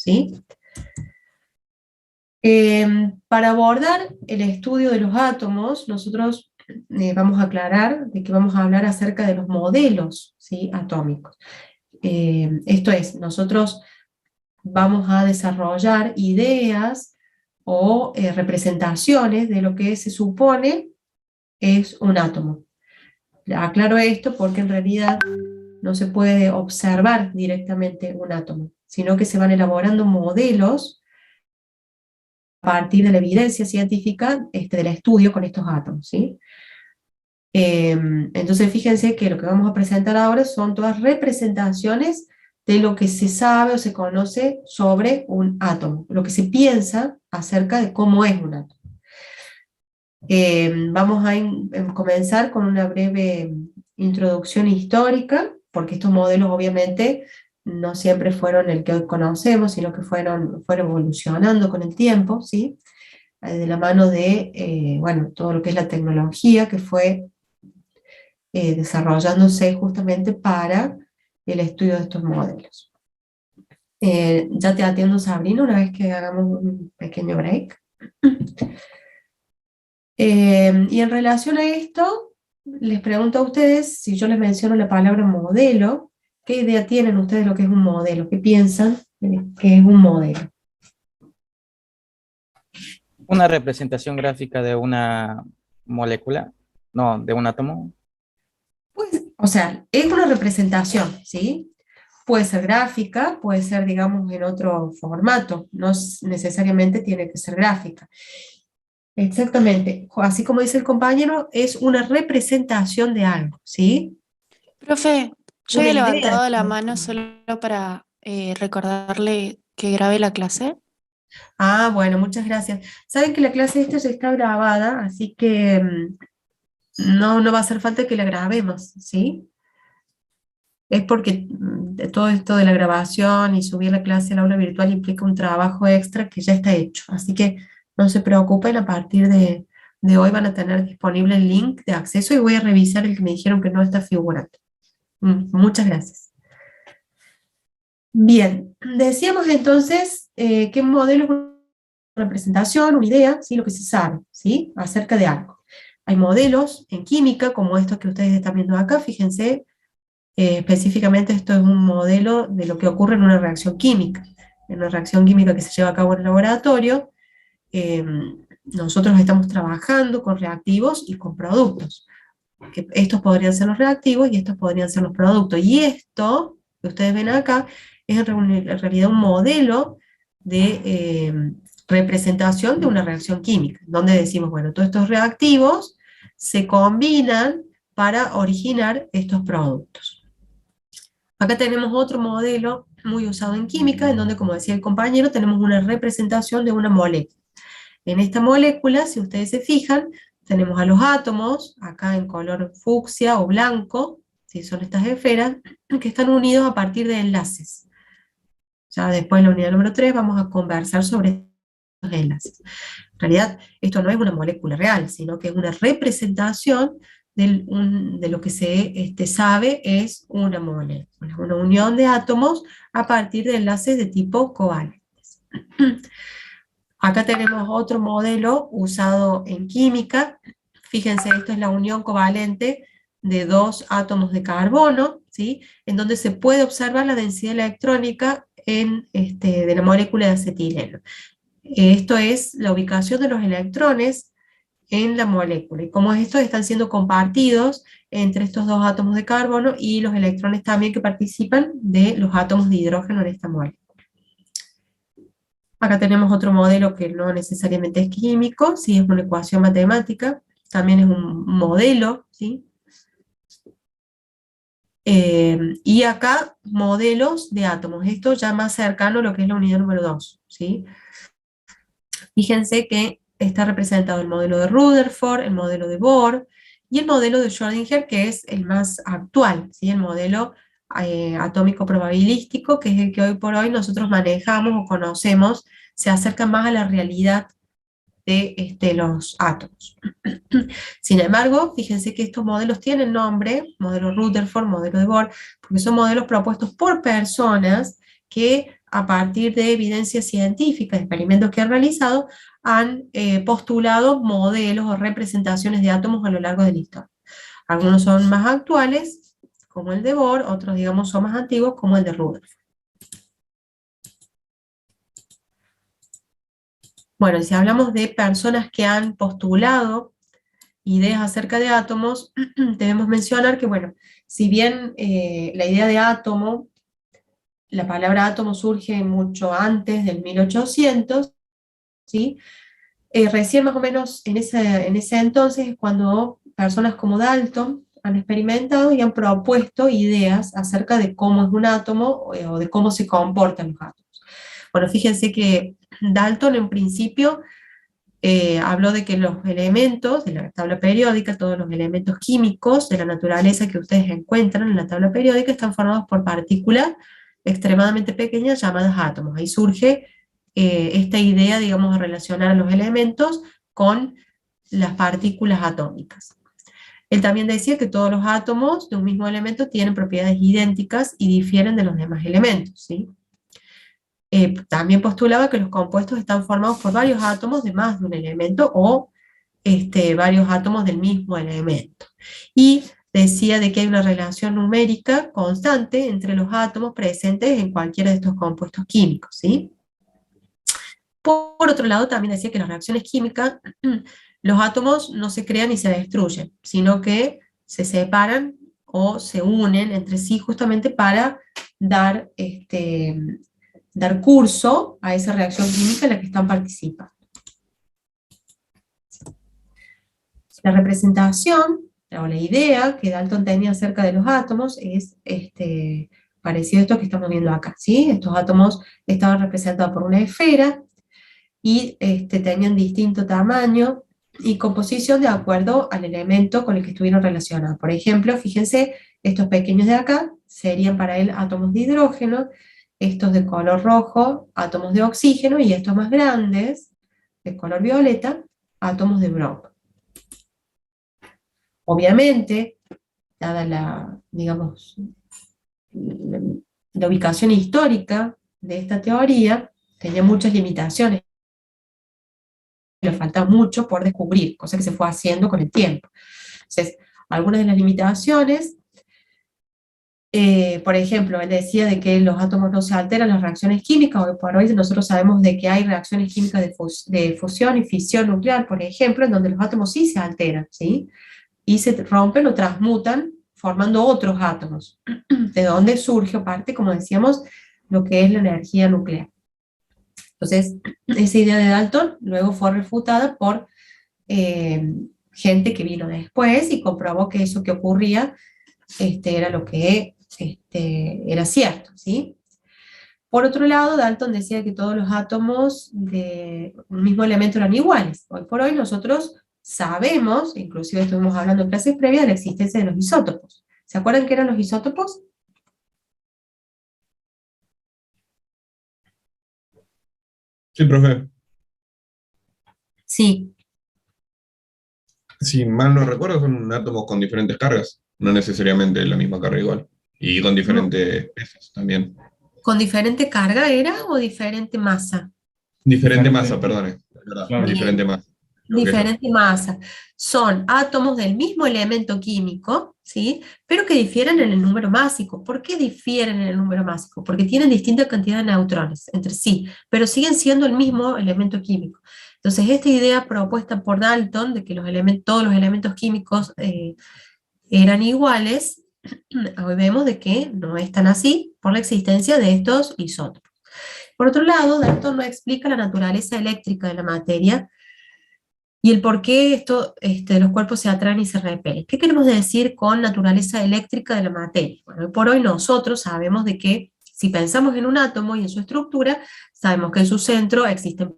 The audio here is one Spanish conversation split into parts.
¿sí? Para abordar el estudio de los átomos, nosotros vamos a aclarar de que vamos a hablar acerca de los modelos, ¿sí?, atómicos. Esto es, nosotros vamos a desarrollar ideas o representaciones de lo que se supone es un átomo. Aclaro esto porque en realidad no se puede observar directamente un átomo, sino que se van elaborando modelos a partir de la evidencia científica del estudio con estos átomos, ¿sí? Entonces fíjense que lo que vamos a presentar ahora son todas representaciones de lo que se sabe o se conoce sobre un átomo, lo que se piensa acerca de cómo es un átomo. Vamos a comenzar con una breve introducción histórica, porque estos modelos obviamente no siempre fueron el que hoy conocemos, sino que fueron evolucionando con el tiempo, ¿sí? De la mano de, bueno, todo lo que es la tecnología que fue desarrollándose justamente para el estudio de estos modelos. Ya te atiendo, Sabrina, una vez que hagamos un pequeño break. Y en relación a esto, les pregunto a ustedes, si yo les menciono la palabra modelo, ¿qué idea tienen ustedes de lo que es un modelo? ¿Qué piensan que es un modelo? Una representación gráfica de una molécula, no, de un átomo. Pues, o sea, es una representación, ¿sí? Puede ser gráfica, puede ser, digamos, en otro formato, no necesariamente tiene que ser gráfica. Exactamente, así como dice el compañero, es una representación de algo, ¿sí? Profe, yo Una había idea. levantado la mano solo para recordarle que grabe la clase. Ah, bueno, muchas gracias. Saben que la clase esta ya está grabada, así que no va a hacer falta que la grabemos, ¿sí? Es porque de todo esto de la grabación y subir la clase al aula virtual implica un trabajo extra que ya está hecho. Así que no se preocupen, a partir de hoy van a tener disponible el link de acceso y voy a revisar el que me dijeron que no está figurando. Muchas gracias. Bien, decíamos entonces que un modelo es una representación, una idea, ¿sí? Lo que se sabe, ¿sí?, acerca de algo. Hay modelos en química, como estos que ustedes están viendo acá, fíjense, específicamente esto es un modelo de lo que ocurre en una reacción química. En una reacción química que se lleva a cabo en el laboratorio, nosotros estamos trabajando con reactivos y con productos. Estos podrían ser los reactivos y estos podrían ser los productos. Y esto, que ustedes ven acá, es en realidad un modelo de representación de una reacción química, donde decimos, bueno, todos estos reactivos se combinan para originar estos productos. Acá tenemos otro modelo muy usado en química, en donde, como decía el compañero, tenemos una representación de una molécula. En esta molécula, si ustedes se fijan, tenemos a los átomos, acá en color fucsia o blanco, ¿sí?, son estas esferas, que están unidos a partir de enlaces. Ya después, en la unidad número 3, vamos a conversar sobre estos enlaces. En realidad, esto no es una molécula real, sino que es una representación de lo que se sabe es una molécula, una unión de átomos a partir de enlaces de tipo covalentes. Acá tenemos otro modelo usado en química. Fíjense, esto es la unión covalente de dos átomos de carbono, ¿sí?, en donde se puede observar la densidad electrónica de la molécula de acetileno. Esto es la ubicación de los electrones en la molécula, y cómo estos están siendo compartidos entre estos dos átomos de carbono y los electrones también que participan de los átomos de hidrógeno en esta molécula. Acá tenemos otro modelo que no necesariamente es químico, sí, es una ecuación matemática, también es un modelo, ¿sí? Y acá modelos de átomos, esto ya más cercano a lo que es la unidad número 2, ¿sí? Fíjense que está representado el modelo de Rutherford, el modelo de Bohr, y el modelo de Schrödinger, que es el más actual, ¿sí?, el modelo atómico probabilístico, que es el que hoy por hoy nosotros manejamos o conocemos, se acerca más a la realidad de los átomos. Sin embargo, fíjense que estos modelos tienen nombre, modelo Rutherford, modelo de Bohr, porque son modelos propuestos por personas que a partir de evidencia científica, de experimentos que han realizado, han postulado modelos o representaciones de átomos a lo largo de la historia. Algunos son más actuales, como el de Bohr, otros, digamos, son más antiguos, como el de Rutherford. Bueno, si hablamos de personas que han postulado ideas acerca de átomos, debemos mencionar que, bueno, si bien la idea de átomo, la palabra átomo surge mucho antes del 1800, ¿sí? Recién más o menos en ese entonces es cuando personas como Dalton han experimentado y han propuesto ideas acerca de cómo es un átomo o de cómo se comportan los átomos. Bueno, fíjense que Dalton en principio habló de que los elementos de la tabla periódica, todos los elementos químicos de la naturaleza que ustedes encuentran en la tabla periódica están formados por partículas extremadamente pequeñas llamadas átomos. Ahí surge esta idea, digamos, de relacionar a los elementos con las partículas atómicas. Él también decía que todos los átomos de un mismo elemento tienen propiedades idénticas y difieren de los demás elementos, ¿sí? También postulaba que los compuestos están formados por varios átomos de más de un elemento o varios átomos del mismo elemento. Y decía de que hay una relación numérica constante entre los átomos presentes en cualquiera de estos compuestos químicos, ¿sí? Por otro lado, también decía que las reacciones químicas, los átomos no se crean ni se destruyen, sino que se separan o se unen entre sí justamente para dar dar curso a esa reacción química en la que están participando. La representación, o la idea que Dalton tenía acerca de los átomos es parecido a esto que estamos viendo acá, ¿sí? Estos átomos estaban representados por una esfera y tenían distinto tamaño y composición de acuerdo al elemento con el que estuvieron relacionados. Por ejemplo, fíjense, estos pequeños de acá serían para él átomos de hidrógeno, estos de color rojo, átomos de oxígeno, y estos más grandes, de color violeta, átomos de bromo. Obviamente, dada la, digamos, la ubicación histórica de esta teoría, tenía muchas limitaciones, le falta mucho por descubrir, cosa que se fue haciendo con el tiempo. Entonces, algunas de las limitaciones, por ejemplo, él decía de que los átomos no se alteran en las reacciones químicas. Hoy por hoy nosotros sabemos de que hay reacciones químicas de fusión y fisión nuclear, por ejemplo, en donde los átomos sí se alteran, ¿sí? Y se rompen o transmutan formando otros átomos, de donde surge o parte, como decíamos, lo que es la energía nuclear. Entonces, esa idea de Dalton luego fue refutada por gente que vino después y comprobó que eso que ocurría era lo que era cierto, ¿sí? Por otro lado, Dalton decía que todos los átomos de un mismo elemento eran iguales. Hoy por hoy nosotros sabemos, inclusive estuvimos hablando en clases previas, de la existencia de los isótopos. ¿Se acuerdan qué eran los isótopos? Sí, profe. Sí, Si mal no recuerdo, son átomos con diferentes cargas, no necesariamente la misma carga igual, y con diferentes pesos también. ¿con diferente carga era o diferente masa? Diferente masa, perdone, es verdad, Claro. diferente masa. Creo que eso. Diferente masa. Son átomos del mismo elemento químico, ¿sí? Pero que difieren en el número másico. ¿Por qué difieren en el número másico? Porque tienen distinta cantidad de neutrones entre sí, pero siguen siendo el mismo elemento químico. Entonces, esta idea propuesta por Dalton de que todos los elementos químicos eran iguales, hoy vemos de que no es tan así por la existencia de estos isótopos. Por otro lado, Dalton no explica la naturaleza eléctrica de la materia y el por qué los cuerpos se atraen y se repelen. ¿Qué queremos decir con naturaleza eléctrica de la materia? Bueno, hoy por hoy nosotros sabemos de que si pensamos en un átomo y en su estructura, sabemos que en su centro existen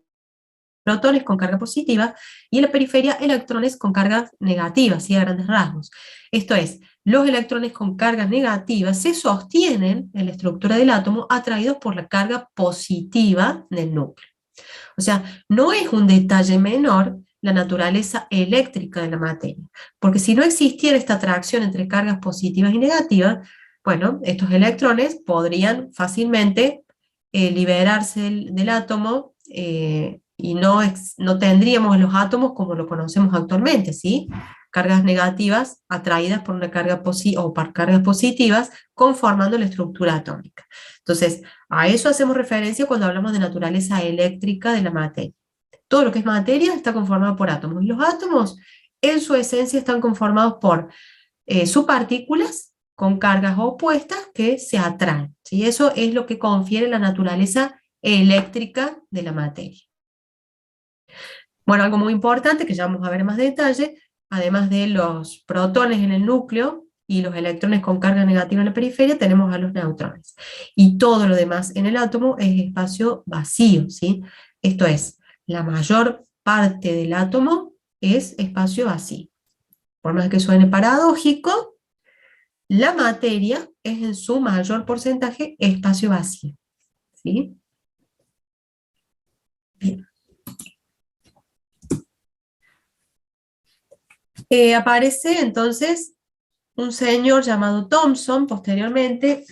protones con carga positiva y en la periferia electrones con cargas negativas, ¿sí? A grandes rasgos. Esto es, los electrones con cargas negativas se sostienen en la estructura del átomo atraídos por la carga positiva del núcleo. O sea, no es un detalle menor la naturaleza eléctrica de la materia, porque si no existiera esta atracción entre cargas positivas y negativas, bueno, estos electrones podrían fácilmente liberarse del átomo, y no tendríamos los átomos como lo conocemos actualmente, ¿sí? Cargas negativas atraídas por una carga o por cargas positivas, conformando la estructura atómica. Entonces, a eso hacemos referencia cuando hablamos de naturaleza eléctrica de la materia. Todo lo que es materia está conformado por átomos, y los átomos, en su esencia, están conformados por subpartículas con cargas opuestas que se atraen, ¿sí? Eso es lo que confiere la naturaleza eléctrica de la materia. Bueno, algo muy importante que ya vamos a ver en más detalle, además de los protones en el núcleo y los electrones con carga negativa en la periferia, tenemos a los neutrones. Y todo lo demás en el átomo es espacio vacío, ¿sí? Esto es, la mayor parte del átomo es espacio vacío. Por más que suene paradójico, la materia es en su mayor porcentaje espacio vacío, ¿sí? Bien. Aparece entonces un señor llamado Thomson posteriormente,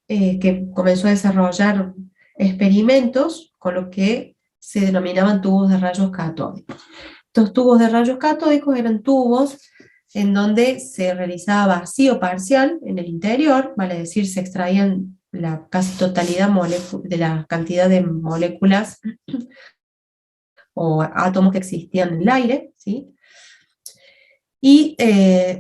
que comenzó a desarrollar experimentos con lo que se denominaban tubos de rayos catódicos. Estos tubos de rayos catódicos eran tubos en donde se realizaba vacío parcial en el interior, vale decir, se extraían la casi totalidad de la cantidad de moléculas o átomos que existían en el aire, ¿sí? Y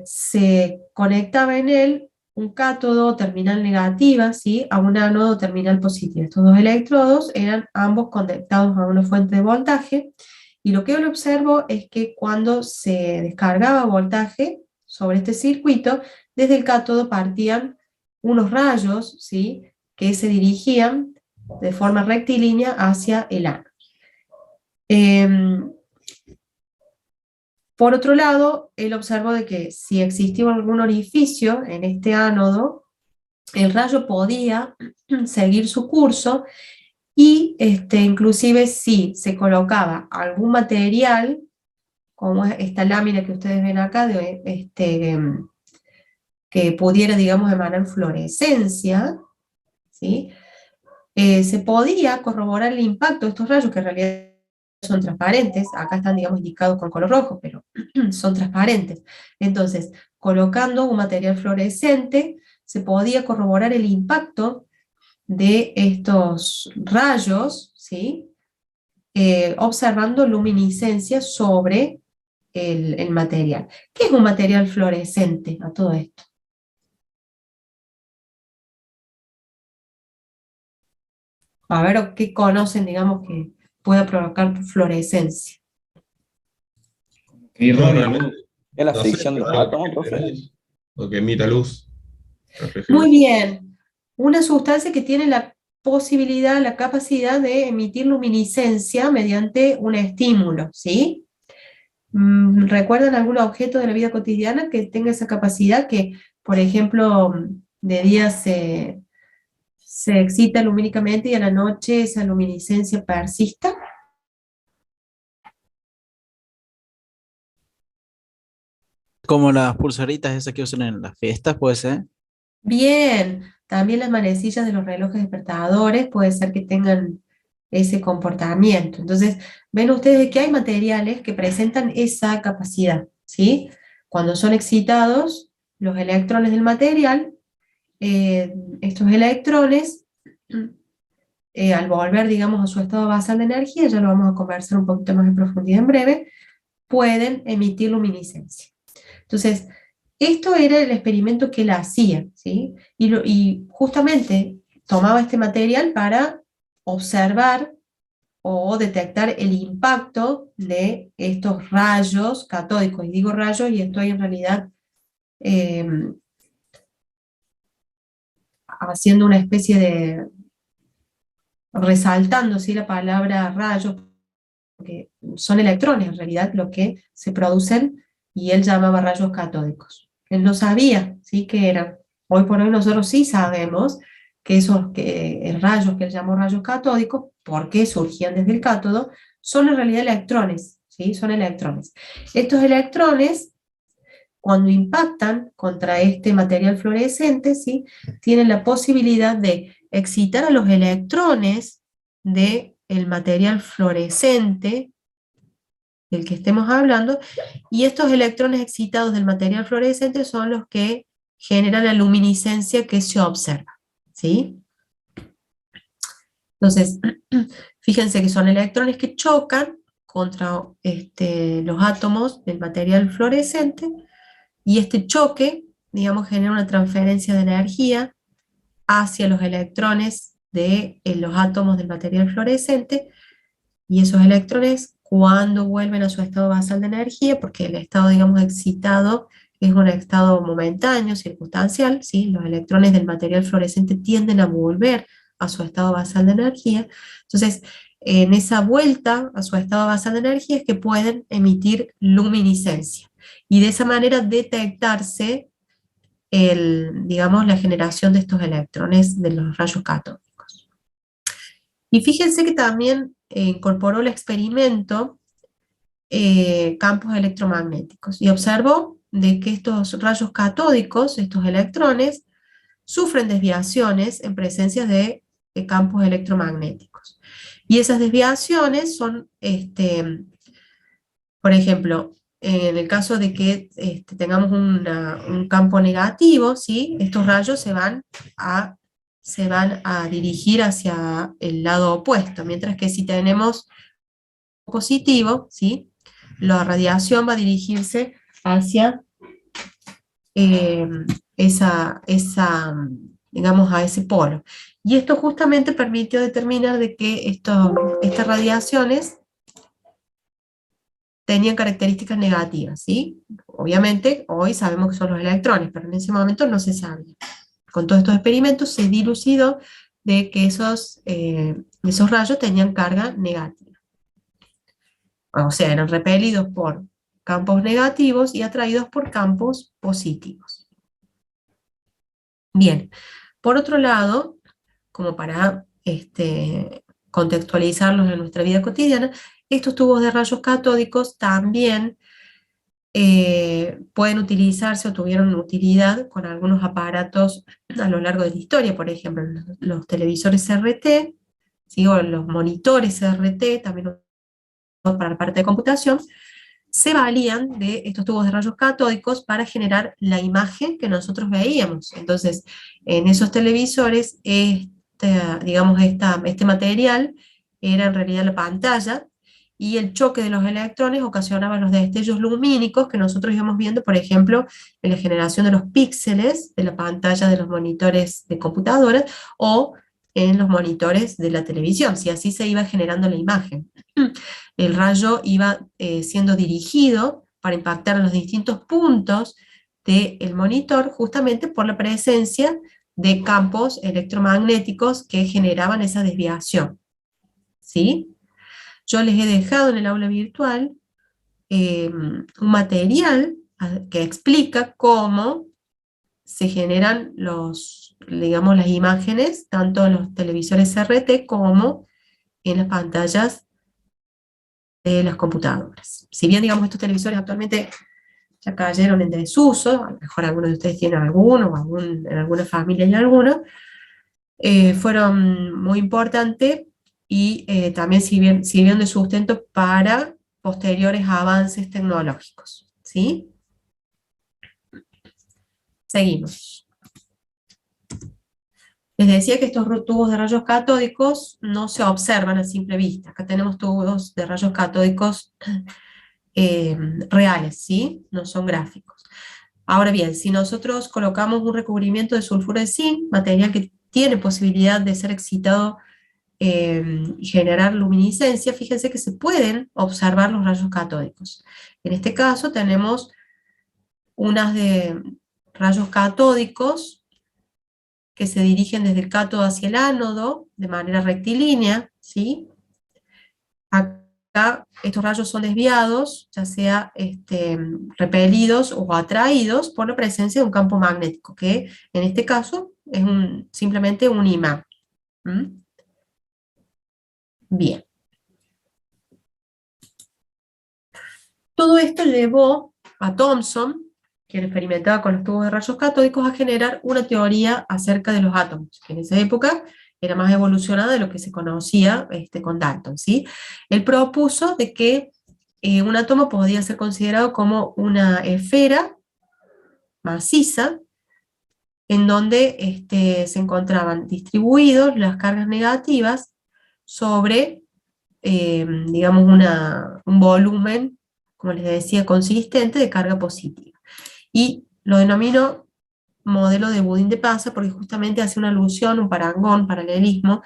se conectaba en él un cátodo terminal negativa, ¿sí?, a un ánodo terminal positiva. Estos dos electrodos eran ambos conectados a una fuente de voltaje, y lo que yo observo es que cuando se descargaba voltaje sobre este circuito, desde el cátodo partían unos rayos, ¿sí?, que se dirigían de forma rectilínea hacia el ánodo. Por otro lado, él observó de que si existía algún orificio en este ánodo, el rayo podía seguir su curso, y inclusive si se colocaba algún material, como esta lámina que ustedes ven acá, que pudiera, digamos, emanar fluorescencia, ¿sí?, se podía corroborar el impacto de estos rayos, que en realidad son transparentes. Acá están, digamos, indicados con color rojo, pero son transparentes. Entonces, colocando un material fluorescente, se podía corroborar el impacto de estos rayos, ¿sí?, observando luminiscencia sobre el material. ¿Qué es un material fluorescente a todo esto? A ver, ¿qué conocen, digamos, que pueda provocar fluorescencia? Y No, Ronnie, realmente, ¿Es la no sé, fricción de los átomos, profe? o que emita luz. Muy bien. Una sustancia que tiene la posibilidad, la capacidad de emitir luminiscencia mediante un estímulo, ¿sí? ¿Recuerdan algún objeto de la vida cotidiana que tenga esa capacidad, que, por ejemplo, de día se excita lumínicamente y a la noche esa luminiscencia persista? como las pulseritas esas que usan en las fiestas, puede ser. Bien, también las manecillas de los relojes despertadores puede ser que tengan ese comportamiento. Entonces, ven ustedes que hay materiales que presentan esa capacidad, ¿sí? Cuando son excitados los electrones del material, estos electrones, al volver, digamos, a su estado basal de energía, ya lo vamos a conversar un poquito más en profundidad en breve, pueden emitir luminiscencia. Entonces, esto era el experimento que él hacía, ¿sí? Y justamente tomaba este material para observar o detectar el impacto de estos rayos catódicos. Y digo rayos y estoy en realidad haciendo una especie de, resaltando, ¿sí?, la palabra rayos, porque son electrones en realidad los que se producen, y él llamaba rayos catódicos. Él no sabía, ¿sí?, qué eran. Hoy por hoy nosotros sí sabemos que esos rayos que él llamó rayos catódicos, porque surgían desde el cátodo, son en realidad electrones, ¿sí? Son electrones. Estos electrones, cuando impactan contra este material fluorescente, ¿sí?, tienen la posibilidad de excitar a los electrones del material fluorescente del que estemos hablando, y estos electrones excitados del material fluorescente son los que generan la luminiscencia que se observa, ¿sí? Entonces, fíjense que son electrones que chocan contra los átomos del material fluorescente, y este choque, digamos, genera una transferencia de energía hacia los electrones de los átomos del material fluorescente, y esos electrones, cuando vuelven a su estado basal de energía, porque el estado, digamos, excitado es un estado momentáneo, circunstancial, ¿sí? Los electrones del material fluorescente tienden a volver a su estado basal de energía. Entonces, en esa vuelta a su estado basal de energía es que pueden emitir luminiscencia. Y de esa manera detectarse digamos, la generación de estos electrones de los rayos catódicos. Y fíjense que también incorporó el experimento campos electromagnéticos, y observó de que estos rayos catódicos, estos electrones, sufren desviaciones en presencia de campos electromagnéticos. Y esas desviaciones son, por ejemplo, en el caso de que tengamos un campo negativo, ¿sí? Estos rayos se van a dirigir hacia el lado opuesto, mientras que si tenemos positivo, ¿sí? La radiación va a dirigirse hacia digamos, a ese polo. Y esto justamente permitió determinar de que estas radiaciones tenían características negativas, ¿sí? Obviamente, hoy sabemos que son los electrones, pero en ese momento no se sabía. Con todos estos experimentos se dilucidó de que esos rayos tenían carga negativa. O sea, eran repelidos por campos negativos y atraídos por campos positivos. Bien, por otro lado, como para contextualizarlos en nuestra vida cotidiana, estos tubos de rayos catódicos también pueden utilizarse o tuvieron utilidad con algunos aparatos a lo largo de la historia, por ejemplo, los televisores CRT, ¿sí? O los monitores CRT, también para la parte de computación, se valían de estos tubos de rayos catódicos para generar la imagen que nosotros veíamos. Entonces, en esos televisores, digamos, este material era en realidad la pantalla, y el choque de los electrones ocasionaba los destellos lumínicos que nosotros íbamos viendo, por ejemplo, en la generación de los píxeles de la pantalla de los monitores de computadoras, o en los monitores de la televisión, si así se iba generando la imagen. El rayo iba siendo dirigido para impactar en los distintos puntos del monitor, justamente por la presencia de campos electromagnéticos que generaban esa desviación, ¿sí? Yo les he dejado en el aula virtual un material que explica cómo se generan digamos, las imágenes, tanto en los televisores CRT como en las pantallas de las computadoras. Si bien, digamos, estos televisores actualmente ya cayeron en desuso, a lo mejor algunos de ustedes tienen alguno, o en alguna familia hay alguno, fueron muy importantes y también sirvieron de sustento para posteriores avances tecnológicos, ¿sí? Seguimos. Les decía que estos tubos de rayos catódicos no se observan a simple vista. Acá tenemos tubos de rayos catódicos reales, ¿sí? No son gráficos. Ahora bien, si nosotros colocamos un recubrimiento de sulfuro de zinc, material que tiene posibilidad de ser excitado y generar luminiscencia, fíjense que se pueden observar los rayos catódicos. En este caso tenemos unas de rayos catódicos que se dirigen desde el cátodo hacia el ánodo de manera rectilínea, ¿sí? Acá estos rayos son desviados, ya sea repelidos o atraídos por la presencia de un campo magnético, que en este caso es simplemente un imán. ¿Mm? Bien. Todo esto llevó a Thomson quien experimentaba con los tubos de rayos catódicos, a generar una teoría acerca de los átomos, que en esa época era más evolucionada de lo que se conocía con Dalton, ¿sí? Él propuso de que un átomo podía ser considerado como una esfera maciza, en donde se encontraban distribuidos las cargas negativas sobre, digamos, un volumen, como les decía, consistente de carga positiva. Y lo denomino modelo de budín de pasa porque justamente hace una alusión, un parangón, paralelismo,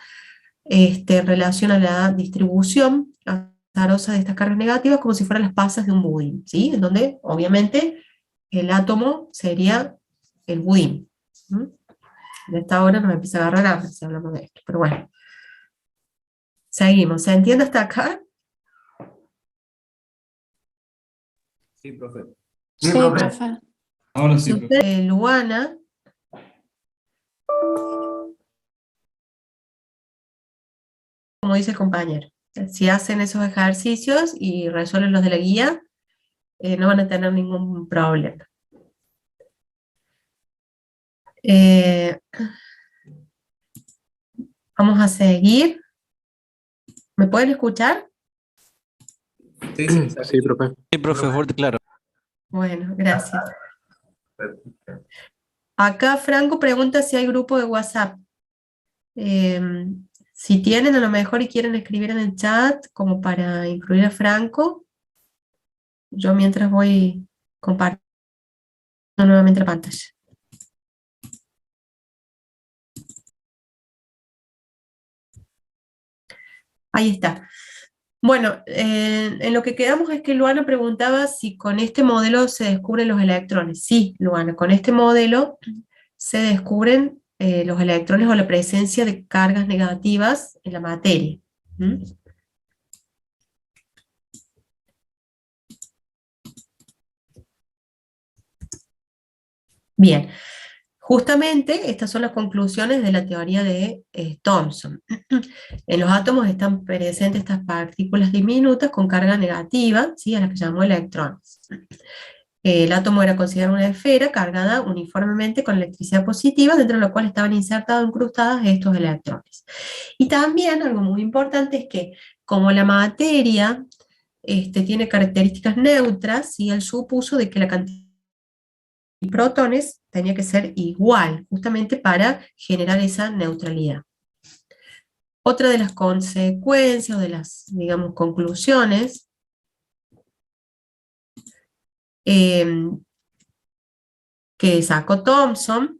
en relación a la distribución azarosa de estas cargas negativas como si fueran las pasas de un budín, ¿sí? En donde, obviamente, el átomo sería el budín. ¿Mm? De esta hora nos empieza a agarrar hambre si hablamos de esto, pero bueno. Seguimos, ¿se entiende hasta acá? Sí, profe. Sí, profe. Ahora sí, profe. Luana, como dice el compañero, si hacen esos ejercicios y resuelven los de la guía, no van a tener ningún problema. Vamos a seguir. ¿Me pueden escuchar? Sí, sí, Sí, profe. Sí, profe, fuerte, claro. Bueno, gracias. Acá Franco pregunta si hay grupo de WhatsApp. Si tienen a lo mejor y quieren escribir en el chat como para incluir a Franco, yo mientras voy compartiendo nuevamente la pantalla. Ahí está. Bueno, en lo que quedamos es que Luana preguntaba si con este modelo se descubren los electrones. Sí, Luana, con este modelo se descubren los electrones o la presencia de cargas negativas en la materia. ¿Mm? Bien, justamente estas son las conclusiones de la teoría de Thomson. En los átomos están presentes estas partículas diminutas con carga negativa, ¿sí? A las que llamamos electrones. El átomo era considerado una esfera cargada uniformemente con electricidad positiva, dentro de la cual estaban insertados, incrustadas estos electrones. Y también algo muy importante es que, como la materia tiene características neutras, ¿sí? Él supuso de que la cantidad de protones tenía que ser igual, justamente para generar esa neutralidad. Otra de las consecuencias, o de las, digamos, conclusiones, que sacó Thomson,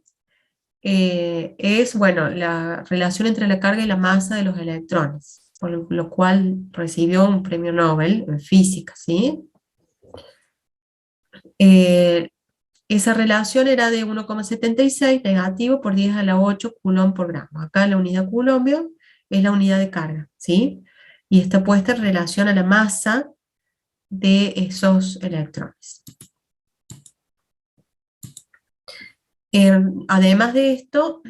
es, bueno, la relación entre la carga y la masa de los electrones, por lo cual recibió un premio Nobel en física, ¿sí? Esa relación era de 1,76 negativo por 10 a la 8 coulomb por gramo. Acá la unidad coulombio es la unidad de carga, ¿sí? Y está puesta en relación a la masa de esos electrones. Además de esto,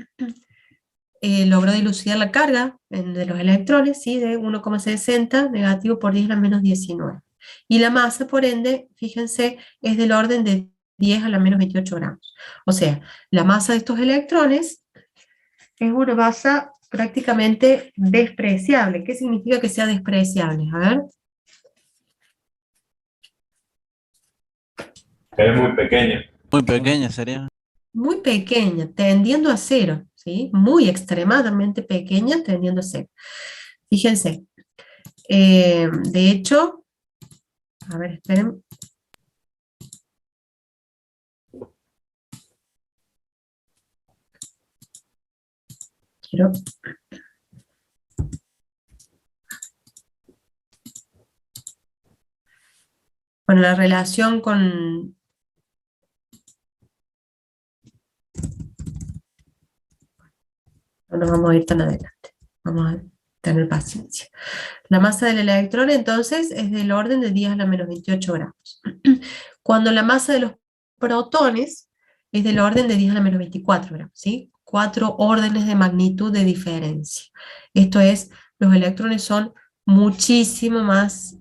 logró dilucidar la carga de los electrones, ¿sí? De 1,60 negativo por 10 a la menos 19. Y la masa, por ende, fíjense, es del orden de 10 a la menos 28 gramos. O sea, la masa de estos electrones es una masa prácticamente despreciable. ¿Qué significa que sea despreciable? A ver. Es muy pequeña. Muy pequeña sería. Muy pequeña, tendiendo a cero, ¿sí? Muy extremadamente pequeña, tendiendo a cero. Fíjense, de hecho, a ver, esperen. Quiero... Bueno, la relación con... No nos vamos a ir tan adelante. Vamos a tener paciencia. La masa del electrón, entonces, es del orden de 10 a la menos 28 gramos. Cuando la masa de los protones es del orden de 10 a la menos 24 gramos, ¿sí? 4 órdenes de magnitud de diferencia. Esto es, los electrones son muchísimo más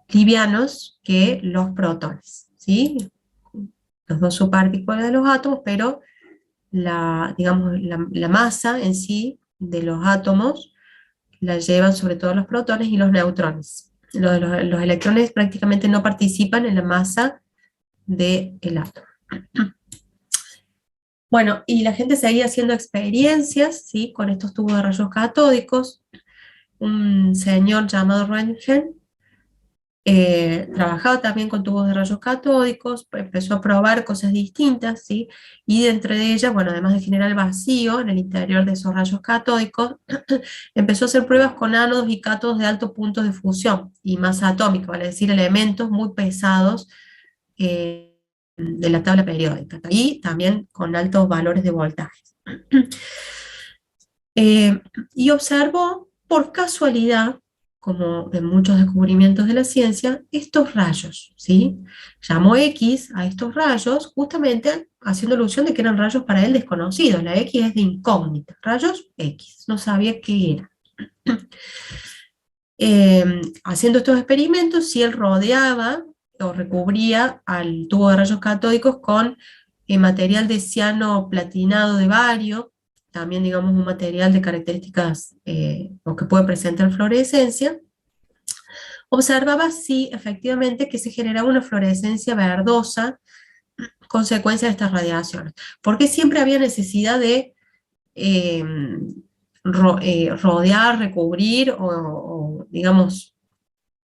livianos que los protones, ¿sí? los dos subpartículas de los átomos, pero digamos, la masa en sí de los átomos la llevan sobre todo los protones y los neutrones. Los electrones prácticamente no participan en la masa del átomo. Bueno, y la gente seguía haciendo experiencias, ¿sí?, con estos tubos de rayos catódicos. Un señor llamado Röntgen trabajaba también con tubos de rayos catódicos, empezó a probar cosas distintas, ¿sí? Y dentro de ellas, bueno, además de generar vacío en el interior de esos rayos catódicos, empezó a hacer pruebas con ánodos y cátodos de altos puntos de fusión y masa atómica, vale decir, elementos muy pesados de la tabla periódica, y también con altos valores de voltaje. Y observó, por casualidad, como en muchos descubrimientos de la ciencia, estos rayos, ¿sí? Llamó X a estos rayos justamente haciendo alusión de que eran rayos para él desconocidos. La X es de incógnita, rayos X, no sabía qué era. Haciendo estos experimentos, si él rodeaba o recubría al tubo de rayos catódicos con material de ciano platinado de bario, también digamos un material de características o que puede presentar fluorescencia, observaba si efectivamente que se generaba una fluorescencia verdosa consecuencia de estas radiaciones. Porque siempre había necesidad de rodear, recubrir o digamos,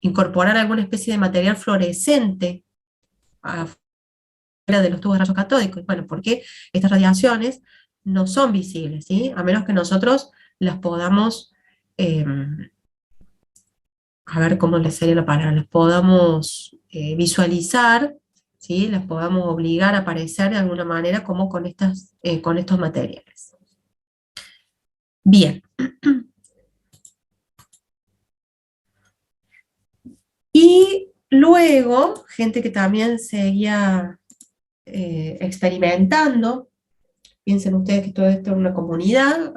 incorporar alguna especie de material fluorescente afuera de los tubos de rayos catódicos? Bueno, porque estas radiaciones no son visibles, ¿sí? A menos que nosotros las podamos, a ver cómo les sería la palabra, las podamos visualizar, ¿sí? Las podamos obligar a aparecer de alguna manera como con estos materiales. Bien. Y luego, gente que también seguía experimentando, piensen ustedes que todo esto era una comunidad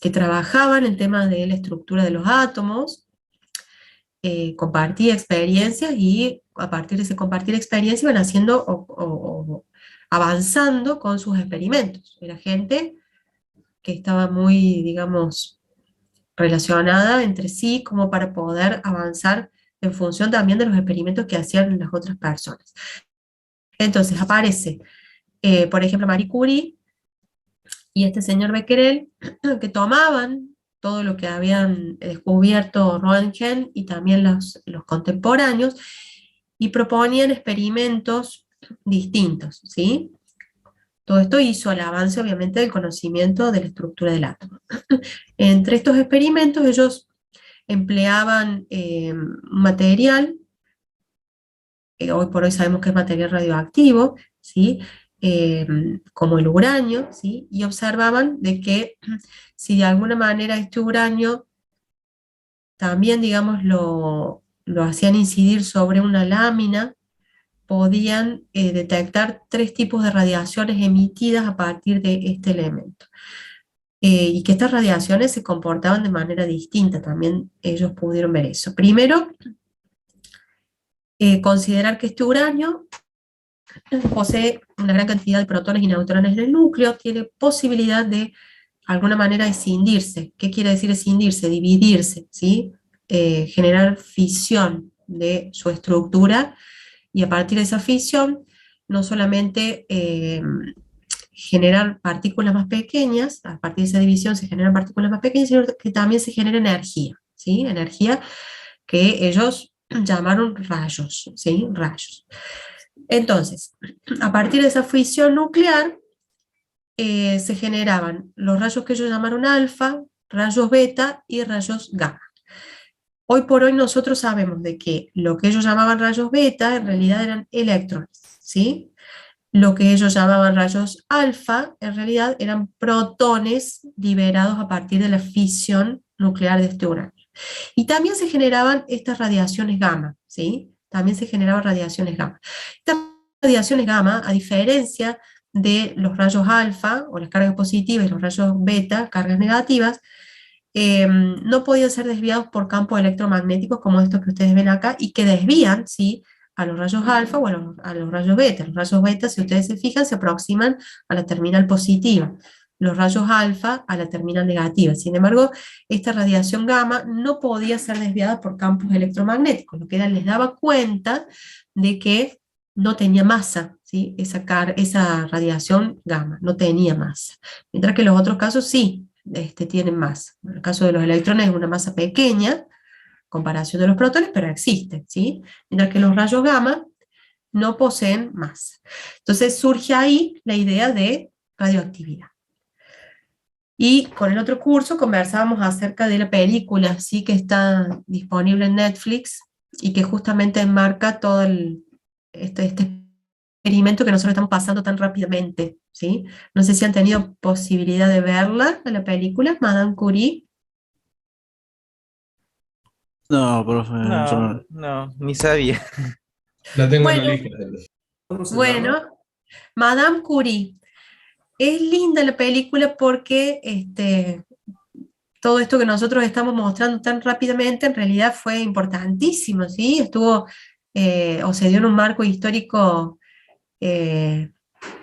que trabajaba en el tema de la estructura de los átomos, compartía experiencias y a partir de ese compartir experiencias iban haciendo o avanzando con sus experimentos. Era gente que estaba muy, digamos, relacionada entre sí como para poder avanzar en función también de los experimentos que hacían las otras personas. Entonces aparece, por ejemplo, Marie Curie y este señor Becquerel, que tomaban todo lo que habían descubierto Röntgen y también los contemporáneos, y proponían experimentos distintos, ¿sí? Todo esto hizo el avance, obviamente, del conocimiento de la estructura del átomo. Entre estos experimentos, ellos empleaban material, hoy por hoy sabemos que es material radioactivo, ¿sí? Como el uranio, ¿sí? Y observaban de que si de alguna manera este uranio también, digamos, lo hacían incidir sobre una lámina, podían detectar 3 tipos de radiaciones emitidas a partir de este elemento. Y que estas radiaciones se comportaban de manera distinta, también ellos pudieron ver eso. Primero, considerar que este uranio posee una gran cantidad de protones y neutrones en el núcleo, tiene posibilidad de alguna manera escindirse. ¿Qué quiere decir escindirse? Dividirse, ¿sí? Generar fisión de su estructura, y a partir de esa fisión, no solamente generar partículas más pequeñas, a partir de esa división se generan partículas más pequeñas, sino que también se genera energía, ¿sí? Energía que ellos llamaron rayos, ¿sí? Rayos. Entonces, a partir de esa fisión nuclear, se generaban los rayos que ellos llamaron alfa, rayos beta y rayos gamma. Hoy por hoy nosotros sabemos de que lo que ellos llamaban rayos beta en realidad eran electrones, ¿sí? Lo que ellos llamaban rayos alfa en realidad eran protones liberados a partir de la fisión nuclear de este uranio. Y también se generaban estas radiaciones gamma, ¿sí? También se generaban radiaciones gamma. Estas radiaciones gamma, a diferencia de los rayos alfa, o las cargas positivas, y los rayos beta, cargas negativas, no podían ser desviados por campos electromagnéticos como estos que ustedes ven acá, y que desvían, ¿sí?, a los rayos alfa o a los rayos beta. Los rayos beta, si ustedes se fijan, se aproximan a la terminal positiva. Los rayos alfa a la terminal negativa. Sin embargo, esta radiación gamma no podía ser desviada por campos electromagnéticos, lo que les daba cuenta de que no tenía masa, ¿sí? Esa radiación gamma no tenía masa. Mientras que los otros casos sí tienen masa. En el caso de los electrones es una masa pequeña, en comparación de los protones, pero existen, ¿sí? Mientras que los rayos gamma no poseen masa. Entonces surge ahí la idea de radioactividad. Y con el otro curso conversábamos acerca de la película, ¿sí? Que está disponible en Netflix y que justamente enmarca todo este experimento que nosotros estamos pasando tan rápidamente, ¿sí? No sé si han tenido posibilidad de verla, de la película, Madame Curie. No, profe, yo No, no. no, ni sabía. La tengo en la Bueno, lista. ¿Cómo se llama? bueno, Madame Curie. Es linda la película porque todo esto que nosotros estamos mostrando tan rápidamente en realidad fue importantísimo, ¿sí? Estuvo, o se dio en un marco histórico,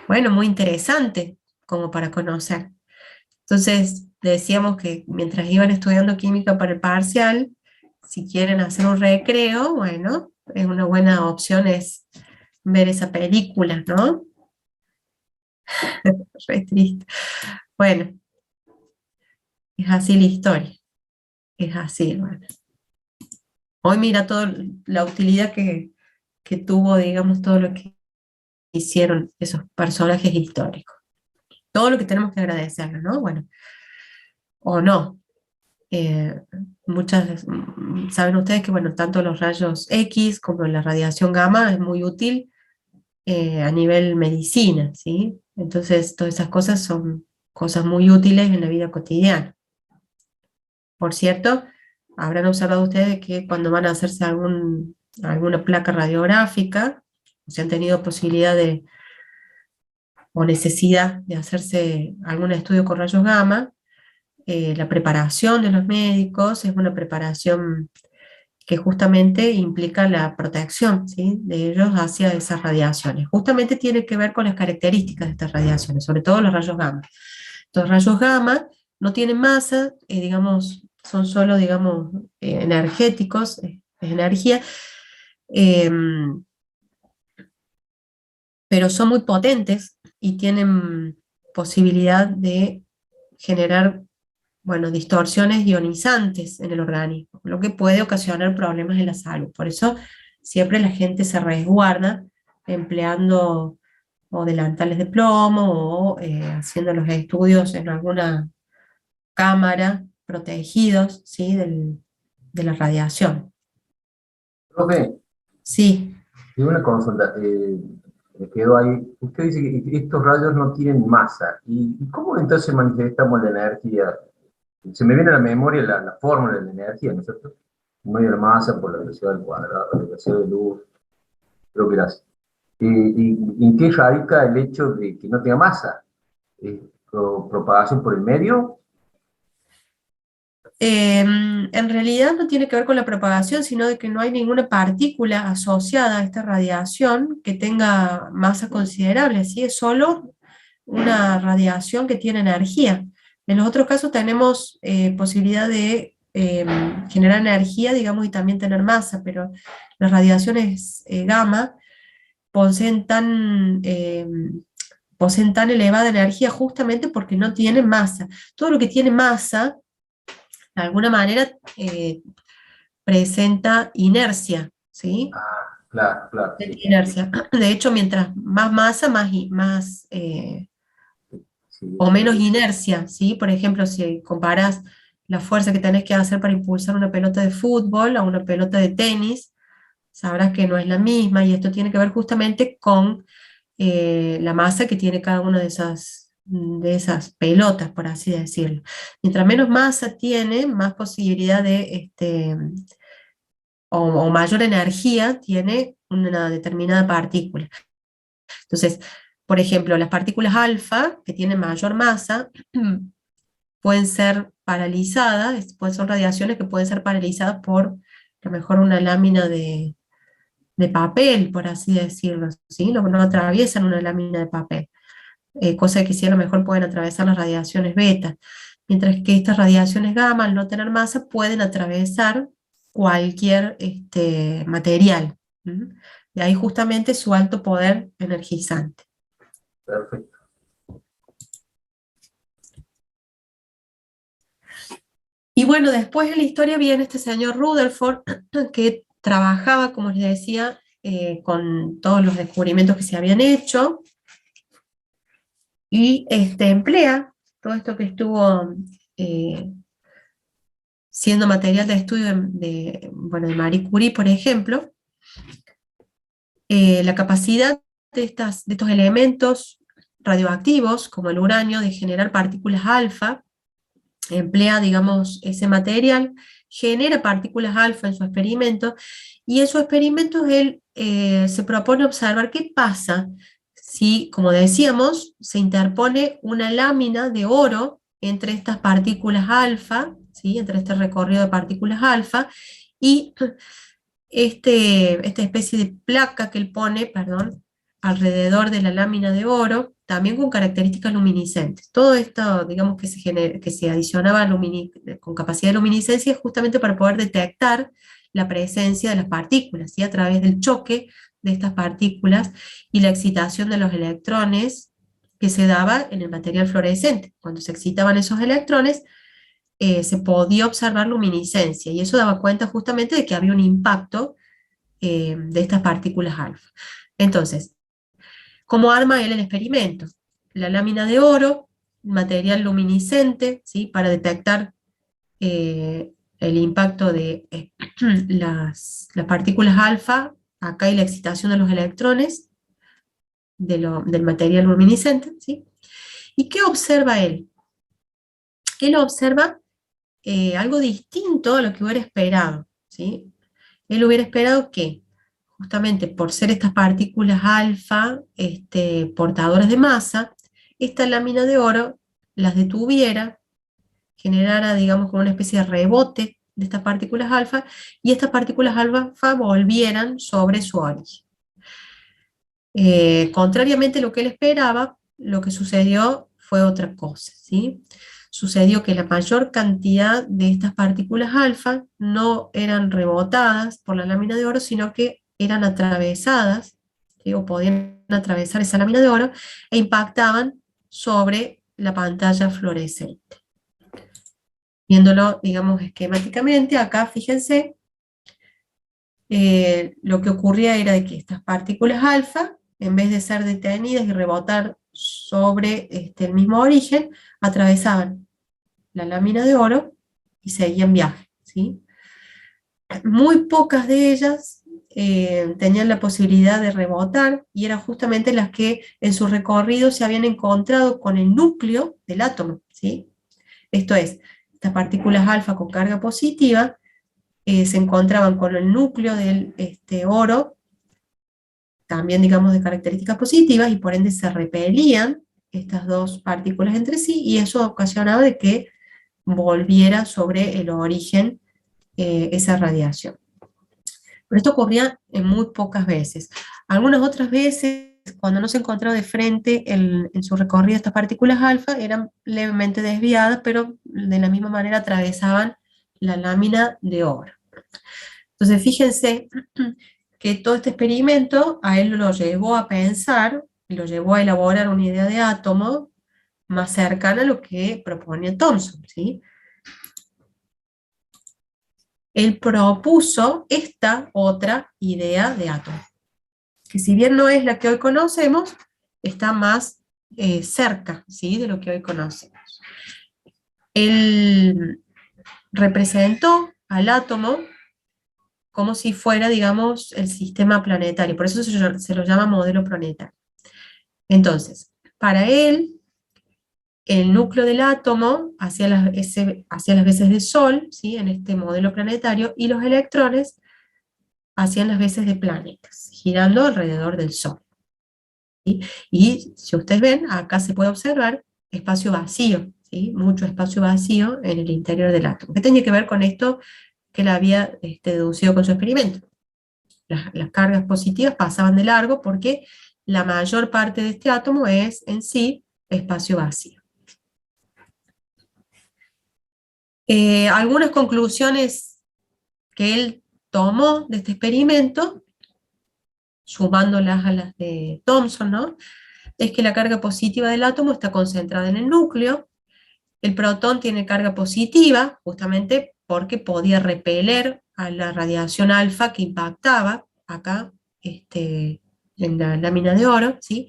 bueno, muy interesante como para conocer. Entonces, decíamos que mientras iban estudiando química para el parcial, si quieren hacer un recreo, bueno, es una buena opción es ver esa película, ¿no? Re triste. Bueno, es así la historia. Es así, bueno. Hoy mira toda la utilidad que tuvo, digamos, todo lo que hicieron esos personajes históricos. Todo lo que tenemos que agradecerles, ¿no? Bueno, o no. Eh, saben ustedes que, bueno, tanto los rayos X como la radiación gamma es muy útil a nivel medicina, ¿sí? Entonces, todas esas cosas son cosas muy útiles en la vida cotidiana. Por cierto, habrán observado ustedes que cuando van a hacerse alguna placa radiográfica, o si han tenido posibilidad o necesidad de hacerse algún estudio con rayos gamma, la preparación de los médicos es una preparación que justamente implica la protección, ¿sí?, de ellos hacia esas radiaciones. Justamente tiene que ver con las características de estas radiaciones, sobre todo los rayos gamma. Los rayos gamma no tienen masa, digamos, son solo, digamos, energéticos, es energía, eh, pero son muy potentes y tienen posibilidad de generar, bueno, distorsiones ionizantes en el organismo, lo que puede ocasionar problemas en la salud. Por eso siempre la gente se resguarda empleando o delantales de plomo o haciendo los estudios en alguna cámara protegidos, ¿sí?, de la radiación. Profe, Sí, tengo una consulta. Me quedo ahí. Usted dice que estos rayos no tienen masa. ¿Y cómo entonces manifestamos la energía? Se me viene a la memoria la fórmula de la energía, ¿no es cierto? Medio de la masa por la velocidad del cuadrado, la velocidad de luz, creo que era así. ¿Y en qué radica el hecho de que no tenga masa? ¿Propagación por el medio? en realidad no tiene que ver con la propagación, sino de que no hay ninguna partícula asociada a esta radiación que tenga masa considerable, ¿sí? Es solo una radiación que tiene energía. En los otros casos tenemos posibilidad de generar energía, digamos, y también tener masa, pero las radiaciones gamma poseen poseen tan elevada energía justamente porque no tienen masa. Todo lo que tiene masa de alguna manera presenta inercia, ¿sí? Claro, claro. Presenta Sí, inercia. De hecho, mientras más masa, más sí, o menos inercia, ¿sí? Por ejemplo, si comparas la fuerza que tenés que hacer para impulsar una pelota de fútbol a una pelota de tenis, sabrás que no es la misma, y esto tiene que ver justamente con la masa que tiene cada una de esas pelotas, por así decirlo. Mientras menos masa tiene, más posibilidad o mayor energía tiene una determinada partícula. Entonces, por ejemplo, las partículas alfa, que tienen mayor masa, pueden ser paralizadas, son radiaciones que pueden ser paralizadas por a lo mejor una lámina de papel, por así decirlo, ¿sí? No atraviesan una lámina de papel, cosa que sí a lo mejor pueden atravesar las radiaciones beta, mientras que estas radiaciones gamma, al no tener masa, pueden atravesar cualquier material. ¿Mm? De ahí justamente su alto poder energizante. Perfecto. Y bueno, después en la historia viene este señor Rutherford, que trabajaba, como les decía, con todos los descubrimientos que se habían hecho, y emplea todo esto que estuvo siendo material de estudio bueno, de Marie Curie, por ejemplo, la capacidad de estos elementos radioactivos, como el uranio, de generar partículas alfa. Emplea, digamos, ese material, genera partículas alfa en su experimento, y en su experimento él se propone observar qué pasa si, como decíamos, se interpone una lámina de oro entre estas partículas alfa, ¿sí? Entre este recorrido de partículas alfa, y esta especie de placa que él pone, perdón, alrededor de la lámina de oro, también con características luminiscentes. Todo esto, digamos, que se adicionaba con capacidad de luminiscencia justamente para poder detectar la presencia de las partículas, ¿sí? A través del choque de estas partículas y la excitación de los electrones que se daba en el material fluorescente. Cuando se excitaban esos electrones, se podía observar luminiscencia, y eso daba cuenta justamente de que había un impacto de estas partículas alfa. Entonces, ¿cómo arma él el experimento? La lámina de oro, material luminiscente, ¿sí? Para detectar el impacto de las partículas alfa, acá hay la excitación de los electrones del material luminiscente, ¿sí? ¿Y qué observa él? Él observa algo distinto a lo que hubiera esperado, ¿sí? Él hubiera esperado que, justamente por ser estas partículas alfa portadoras de masa, esta lámina de oro las detuviera, generara, digamos, como una especie de rebote de estas partículas alfa, y estas partículas alfa volvieran sobre su origen. Contrariamente a lo que él esperaba, lo que sucedió fue otra cosa, ¿sí? Sucedió que la mayor cantidad de estas partículas alfa no eran rebotadas por la lámina de oro, sino que eran atravesadas, ¿sí? O podían atravesar esa lámina de oro e impactaban sobre la pantalla fluorescente. Viéndolo, digamos, esquemáticamente, acá fíjense, lo que ocurría era de que estas partículas alfa, en vez de ser detenidas y rebotar sobre el mismo origen, atravesaban la lámina de oro y seguían viaje, ¿sí? Muy pocas de ellas tenían la posibilidad de rebotar, y eran justamente las que en su recorrido se habían encontrado con el núcleo del átomo, ¿sí? Esto es, estas partículas alfa con carga positiva se encontraban con el núcleo del oro, también digamos de características positivas, y por ende se repelían estas dos partículas entre sí, y eso ocasionaba de que volviera sobre el origen esa radiación. Pero esto ocurría en muy pocas veces. Algunas otras veces, cuando no se encontraba de frente en su recorrido estas partículas alfa, eran levemente desviadas, pero de la misma manera atravesaban la lámina de oro. Entonces fíjense que todo este experimento a él lo llevó a pensar, lo llevó a elaborar una idea de átomo más cercana a lo que proponía Thomson, ¿sí? Él propuso esta otra idea de átomo, que si bien no es la que hoy conocemos, está más cerca, ¿sí? De lo que hoy conocemos. Él representó al átomo como si fuera, digamos, el sistema planetario, por eso se lo llama modelo planetario. Entonces, para él, el núcleo del átomo hacía las veces de Sol, ¿sí? En este modelo planetario, y los electrones hacían las veces de planetas, girando alrededor del Sol, ¿sí? Y si ustedes ven, acá se puede observar espacio vacío, ¿sí? Mucho espacio vacío en el interior del átomo. ¿Qué tenía que ver con esto que él había deducido con su experimento? las cargas positivas pasaban de largo porque la mayor parte de este átomo es en sí espacio vacío. Algunas conclusiones que él tomó de este experimento, sumándolas a las de Thomson, ¿no? Es que la carga positiva del átomo está concentrada en el núcleo. El protón tiene carga positiva, justamente porque podía repeler a la radiación alfa que impactaba acá en la lámina de oro, ¿sí?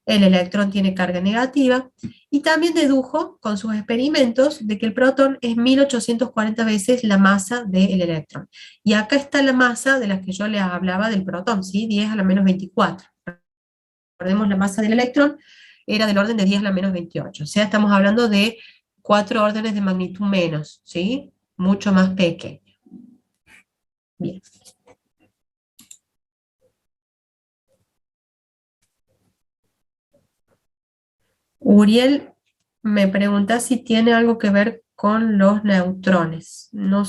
El electrón tiene carga negativa, y también dedujo con sus experimentos de que el protón es 1840 veces la masa del electrón. Y acá está la masa de la que yo les hablaba del protón, ¿sí? 10 a la menos 24. Recordemos, la masa del electrón era del orden de 10 a la menos 28. O sea, estamos hablando de 4 órdenes de magnitud menos, ¿sí? Mucho más pequeño. Bien. Uriel me pregunta si tiene algo que ver con los neutrones. No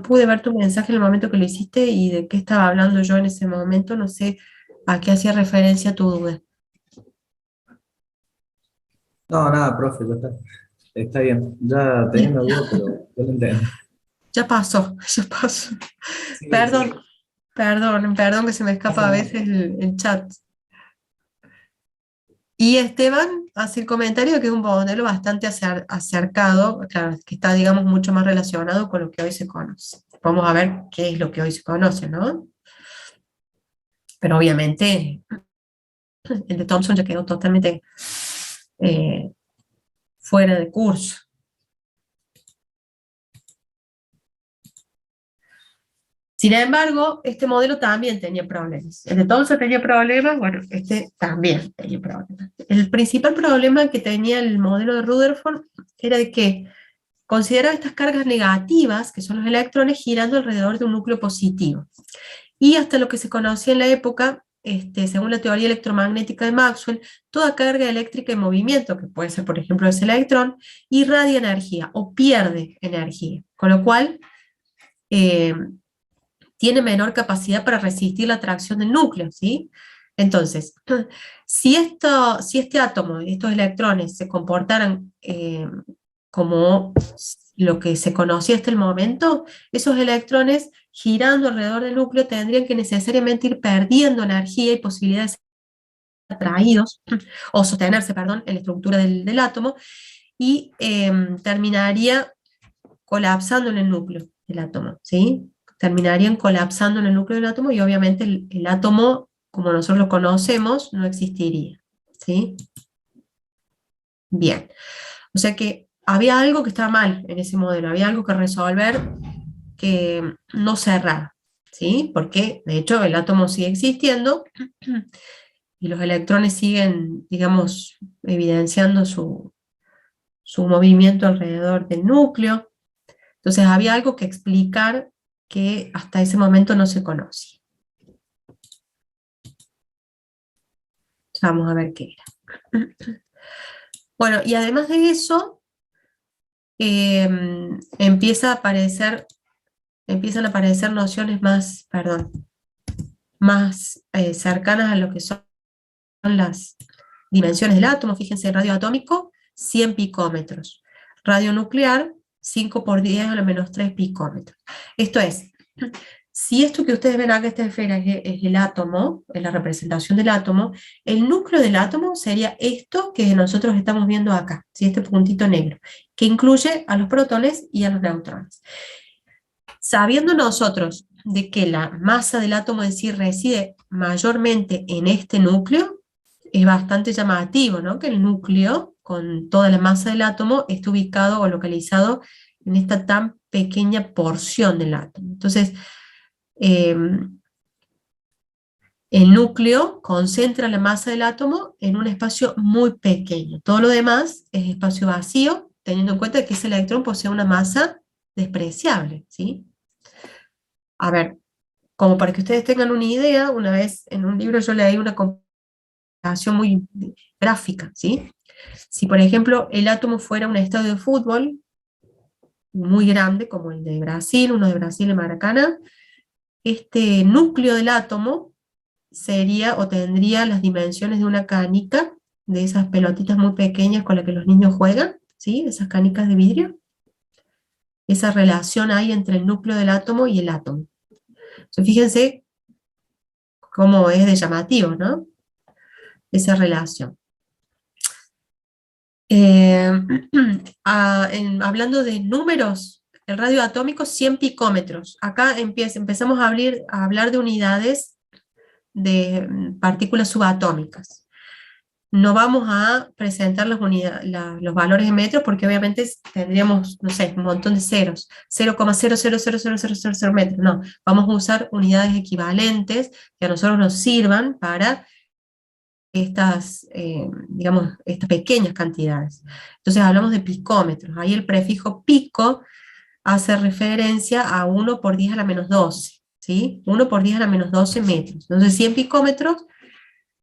pude ver tu mensaje en el momento que lo hiciste y de qué estaba hablando yo en ese momento. No sé a qué hacía referencia tu duda. No, nada, profe, ya está. Está bien. Ya tenía una duda, pero ya lo entiendo. Ya pasó, ya pasó. Sí, Perdón, sí. perdón que se me escapa a veces el chat. Y Esteban hace el comentario que es un modelo bastante acercado, claro, que está, digamos, mucho más relacionado con lo que hoy se conoce. Vamos a ver qué es lo que hoy se conoce, ¿no? Pero obviamente el de Thomson ya quedó totalmente fuera de curso. Sin embargo, este modelo también tenía problemas. El de Thomson tenía problemas, bueno, este también tenía problemas. El principal problema que tenía el modelo de Rutherford era de que consideraba estas cargas negativas, que son los electrones, girando alrededor de un núcleo positivo. Y hasta lo que se conocía en la época, según la teoría electromagnética de Maxwell, toda carga eléctrica en movimiento, que puede ser por ejemplo ese electrón, irradia energía o pierde energía, con lo cual tiene menor capacidad para resistir la atracción del núcleo, ¿sí? Entonces, si este átomo, estos electrones, se comportaran como lo que se conocía hasta el momento, esos electrones girando alrededor del núcleo tendrían que necesariamente ir perdiendo energía y posibilidades de ser atraídos, o sostenerse, perdón, en la estructura del átomo, y terminaría colapsando en el núcleo del átomo, ¿sí? Terminarían colapsando en el núcleo del átomo y obviamente el átomo, como nosotros lo conocemos, no existiría, ¿sí? Bien. O sea que había algo que estaba mal en ese modelo, había algo que resolver que no cerraba, ¿sí? Porque, de hecho, el átomo sigue existiendo y los electrones siguen, digamos, evidenciando su movimiento alrededor del núcleo. Entonces había algo que explicar que hasta ese momento no se conoce. Vamos a ver qué era. Bueno, y además de eso, empiezan a aparecer nociones más, más cercanas a lo que son las dimensiones del átomo. Fíjense, radio atómico, 100 picómetros. Radio nuclear, 5 por 10 a la menos 3 picómetros. Esto es, si esto que ustedes ven acá, esta esfera, es el átomo, es la representación del átomo, el núcleo del átomo sería esto que nosotros estamos viendo acá, ¿sí? Este puntito negro, que incluye a los protones y a los neutrones. Sabiendo nosotros de que la masa del átomo en sí reside mayormente en este núcleo, es bastante llamativo, ¿no? Que el núcleo, con toda la masa del átomo, esté ubicado o localizado en esta tan pequeña porción del átomo. Entonces, el núcleo concentra la masa del átomo en un espacio muy pequeño. Todo lo demás es espacio vacío, teniendo en cuenta que ese electrón posee una masa despreciable, ¿sí? A ver, como para que ustedes tengan una idea, una vez en un libro yo leí una comparación muy gráfica, ¿sí? Si, por ejemplo, el átomo fuera un estadio de fútbol muy grande, como el de Brasil, uno de Brasil en Maracaná, este núcleo del átomo sería o tendría las dimensiones de una canica, de esas pelotitas muy pequeñas con las que los niños juegan, ¿sí? Esas canicas de vidrio. Esa relación hay entre el núcleo del átomo y el átomo. Entonces, fíjense cómo es de llamativo, ¿no? Esa relación. Hablando de números, el radio atómico 100 picómetros. Acá empezamos a hablar de unidades de partículas subatómicas. No vamos a presentar los valores en metros porque obviamente tendríamos, no sé, un montón de ceros, 0,000000 metros. No, vamos a usar unidades equivalentes que a nosotros nos sirvan para estas, digamos, estas pequeñas cantidades. Entonces hablamos de picómetros. Ahí el prefijo pico hace referencia a 1 por 10 a la menos 12, ¿sí? 1 por 10 a la menos 12 metros. Entonces 100 picómetros,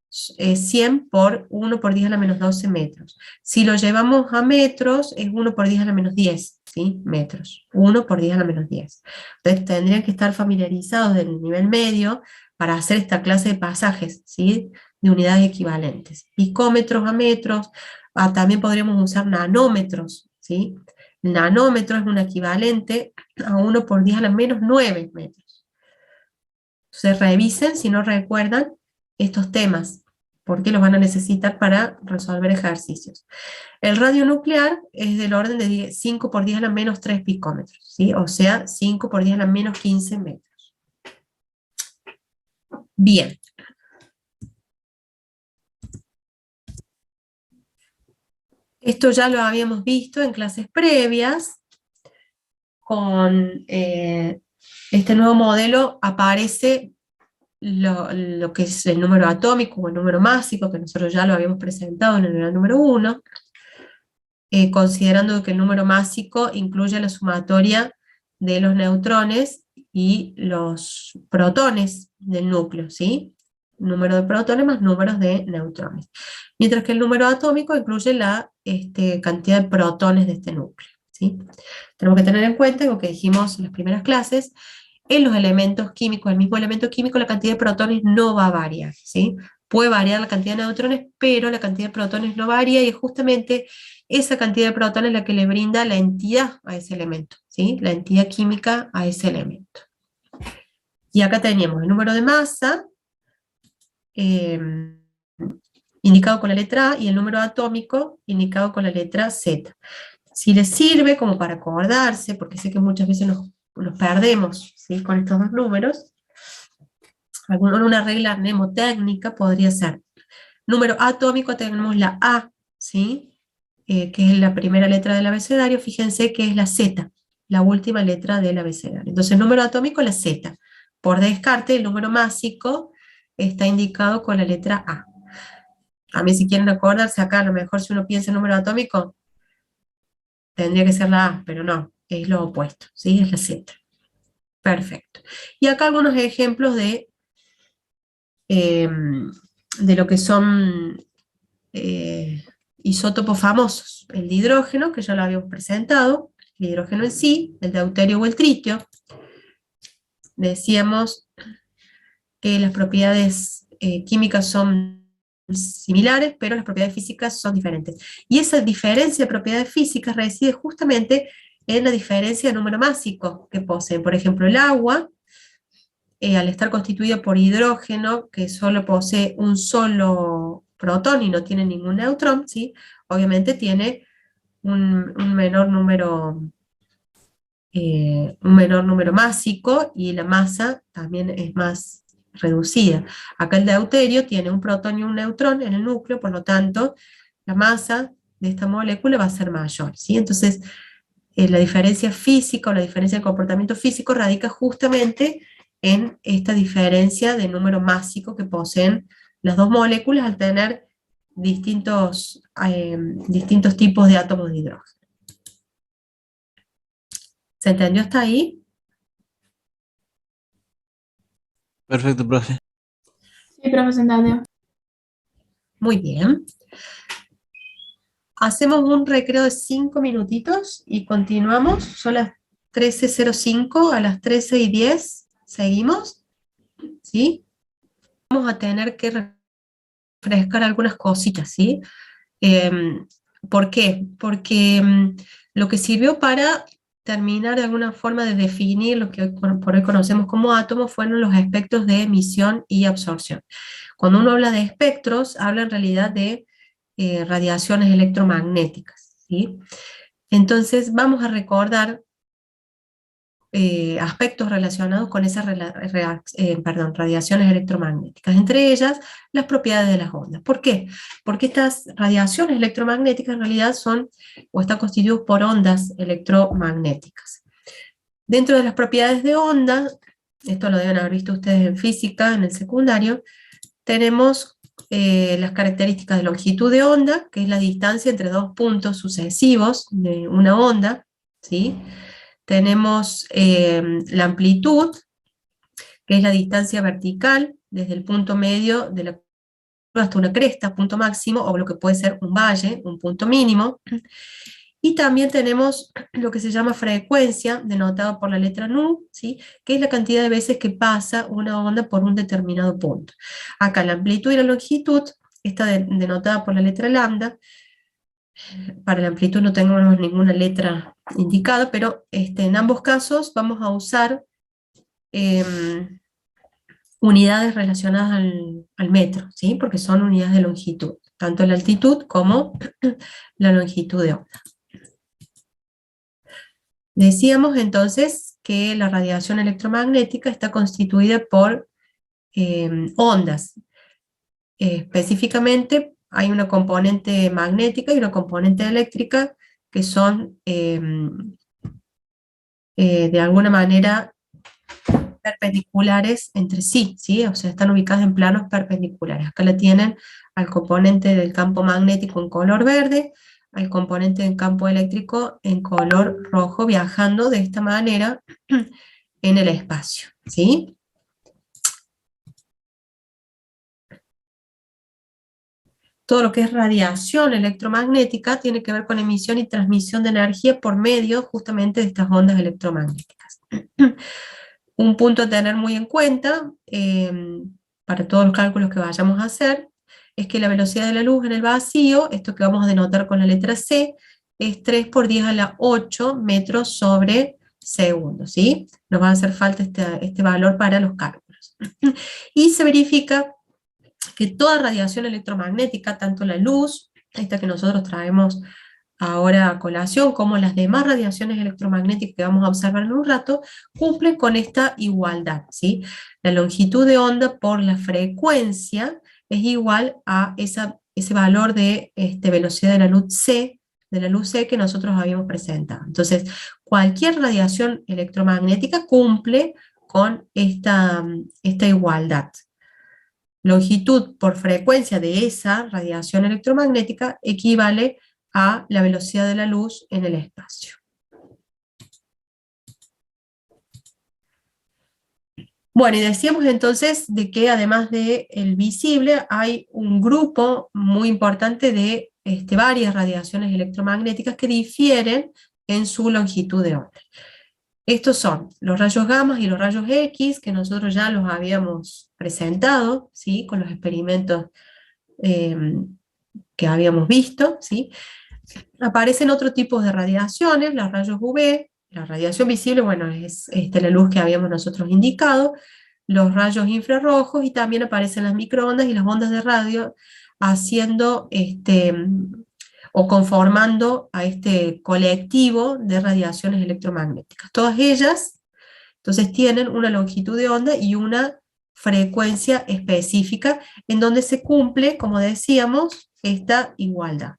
100 por 1 por 10 a la menos 12 metros. Si lo llevamos a metros, es 1 por 10 a la menos 10, ¿sí? Metros. 1 por 10 a la menos 10. Entonces tendrían que estar familiarizados del nivel medio para hacer esta clase de pasajes, ¿sí? De unidades equivalentes. Picómetros a metros, también podríamos usar nanómetros, ¿sí? El nanómetro es un equivalente a 1 por 10 a la menos 9 metros. Entonces revisen, si no recuerdan, estos temas, porque los van a necesitar para resolver ejercicios. El radio nuclear es del orden de 5 por 10 a la menos 3 picómetros, ¿sí? O sea, 5 por 10 a la menos 15 metros. Bien. Esto ya lo habíamos visto en clases previas. Con este nuevo modelo aparece lo que es el número atómico o el número másico, que nosotros ya lo habíamos presentado en el grado número 1, considerando que el número másico incluye la sumatoria de los neutrones y los protones del núcleo, ¿sí? Número de protones más números de neutrones. Mientras que el número atómico incluye la cantidad de protones de este núcleo, ¿sí? Tenemos que tener en cuenta lo que dijimos en las primeras clases. En los elementos químicos, el mismo elemento químico, la cantidad de protones no va a variar, ¿sí? Puede variar la cantidad de neutrones, pero la cantidad de protones no varía, y es justamente esa cantidad de protones la que le brinda la entidad a ese elemento, ¿sí? La entidad química a ese elemento. Y acá tenemos el número de masa, indicado con la letra A, y el número atómico, indicado con la letra Z. Si les sirve como para acordarse, porque sé que muchas veces nos perdemos, ¿sí? Con estos dos números, una regla mnemotécnica podría ser, número atómico tenemos la A, ¿sí? Que es la primera letra del abecedario. Fíjense que es la Z, la última letra del abecedario. Entonces el número atómico la Z. Por descarte, el número másico está indicado con la letra A. A mí, si quieren acordarse acá, a lo mejor si uno piensa en número atómico, tendría que ser la A, pero no, es lo opuesto, ¿sí? Es la Z. Perfecto. Y acá algunos ejemplos de lo que son isótopos famosos. El de hidrógeno, que ya lo habíamos presentado, el hidrógeno en sí, el deuterio o el tritio. Decíamos que las propiedades químicas son similares, pero las propiedades físicas son diferentes. Y esa diferencia de propiedades físicas reside justamente en la diferencia de número másico que poseen. Por ejemplo, el agua, al estar constituido por hidrógeno, que solo posee un solo protón y no tiene ningún neutrón, ¿sí? Obviamente tiene un menor número másico, y la masa también es más reducida. Acá el deuterio tiene un protón y un neutrón en el núcleo, por lo tanto, la masa de esta molécula va a ser mayor, ¿sí? Entonces, la diferencia física o la diferencia de comportamiento físico radica justamente en esta diferencia de número másico que poseen las dos moléculas al tener distintos tipos de átomos de hidrógeno. ¿Se entendió hasta ahí? Perfecto, profe. Sí, profe, se entendió. Muy bien. Hacemos un recreo de 5 minutitos y continuamos. Son las 13:05, a las 13:10 ¿Seguimos? ¿Sí? Vamos a tener que refrescar algunas cositas, ¿sí? ¿Por qué? Porque lo que sirvió para terminar de alguna forma de definir lo que por hoy conocemos como átomos fueron los espectros de emisión y absorción. Cuando uno habla de espectros, habla en realidad de radiaciones electromagnéticas, ¿sí? Entonces vamos a recordar aspectos relacionados con esas radiaciones electromagnéticas, entre ellas las propiedades de las ondas. ¿Por qué? Porque estas radiaciones electromagnéticas en realidad son o están constituidas por ondas electromagnéticas. Dentro de las propiedades de onda, esto lo deben haber visto ustedes en física, en el secundario, tenemos las características de longitud de onda, que es la distancia entre dos puntos sucesivos de una onda, ¿sí? Tenemos la amplitud, que es la distancia vertical desde el punto medio de la curva hasta una cresta, punto máximo, o lo que puede ser un valle, un punto mínimo. Y también tenemos lo que se llama frecuencia, denotado por la letra nu, ¿sí? Que es la cantidad de veces que pasa una onda por un determinado punto. Acá la amplitud y la longitud está denotada por la letra lambda. Para la amplitud no tenemos ninguna letra indicada, pero en ambos casos vamos a usar unidades relacionadas al metro, ¿sí? Porque son unidades de longitud, tanto la altitud como la longitud de onda. Decíamos entonces que la radiación electromagnética está constituida por ondas. Específicamente hay una componente magnética y una componente eléctrica que son de alguna manera perpendiculares entre sí, ¿sí? O sea, están ubicadas en planos perpendiculares. Acá la tienen al componente del campo magnético en color verde, al componente del campo eléctrico en color rojo, viajando de esta manera en el espacio, ¿sí? Todo lo que es radiación electromagnética tiene que ver con emisión y transmisión de energía por medio justamente de estas ondas electromagnéticas. Un punto a tener muy en cuenta para todos los cálculos que vayamos a hacer es que la velocidad de la luz en el vacío, esto que vamos a denotar con la letra C, es 3 por 10 a la 8 metros sobre segundo, ¿sí? Nos va a hacer falta este valor para los cálculos. Y se verifica que toda radiación electromagnética, tanto la luz, esta que nosotros traemos ahora a colación, como las demás radiaciones electromagnéticas que vamos a observar en un rato, cumplen con esta igualdad, ¿sí? La longitud de onda por la frecuencia es igual a ese valor de velocidad de la luz C, que nosotros habíamos presentado. Entonces, cualquier radiación electromagnética cumple con esta igualdad. Longitud por frecuencia de esa radiación electromagnética equivale a la velocidad de la luz en el espacio. Bueno, y decíamos entonces de que además del visible hay un grupo muy importante de varias radiaciones electromagnéticas que difieren en su longitud de onda. Estos son los rayos gamma y los rayos X, que nosotros ya los habíamos presentado, ¿sí? Con los experimentos que habíamos visto, ¿sí? Aparecen otros tipos de radiaciones, los rayos UV, la radiación visible, bueno, es la luz que habíamos nosotros indicado, los rayos infrarrojos, y también aparecen las microondas y las ondas de radio, haciendo o conformando a este colectivo de radiaciones electromagnéticas. Todas ellas, entonces, tienen una longitud de onda y una frecuencia específica, en donde se cumple, como decíamos, esta igualdad.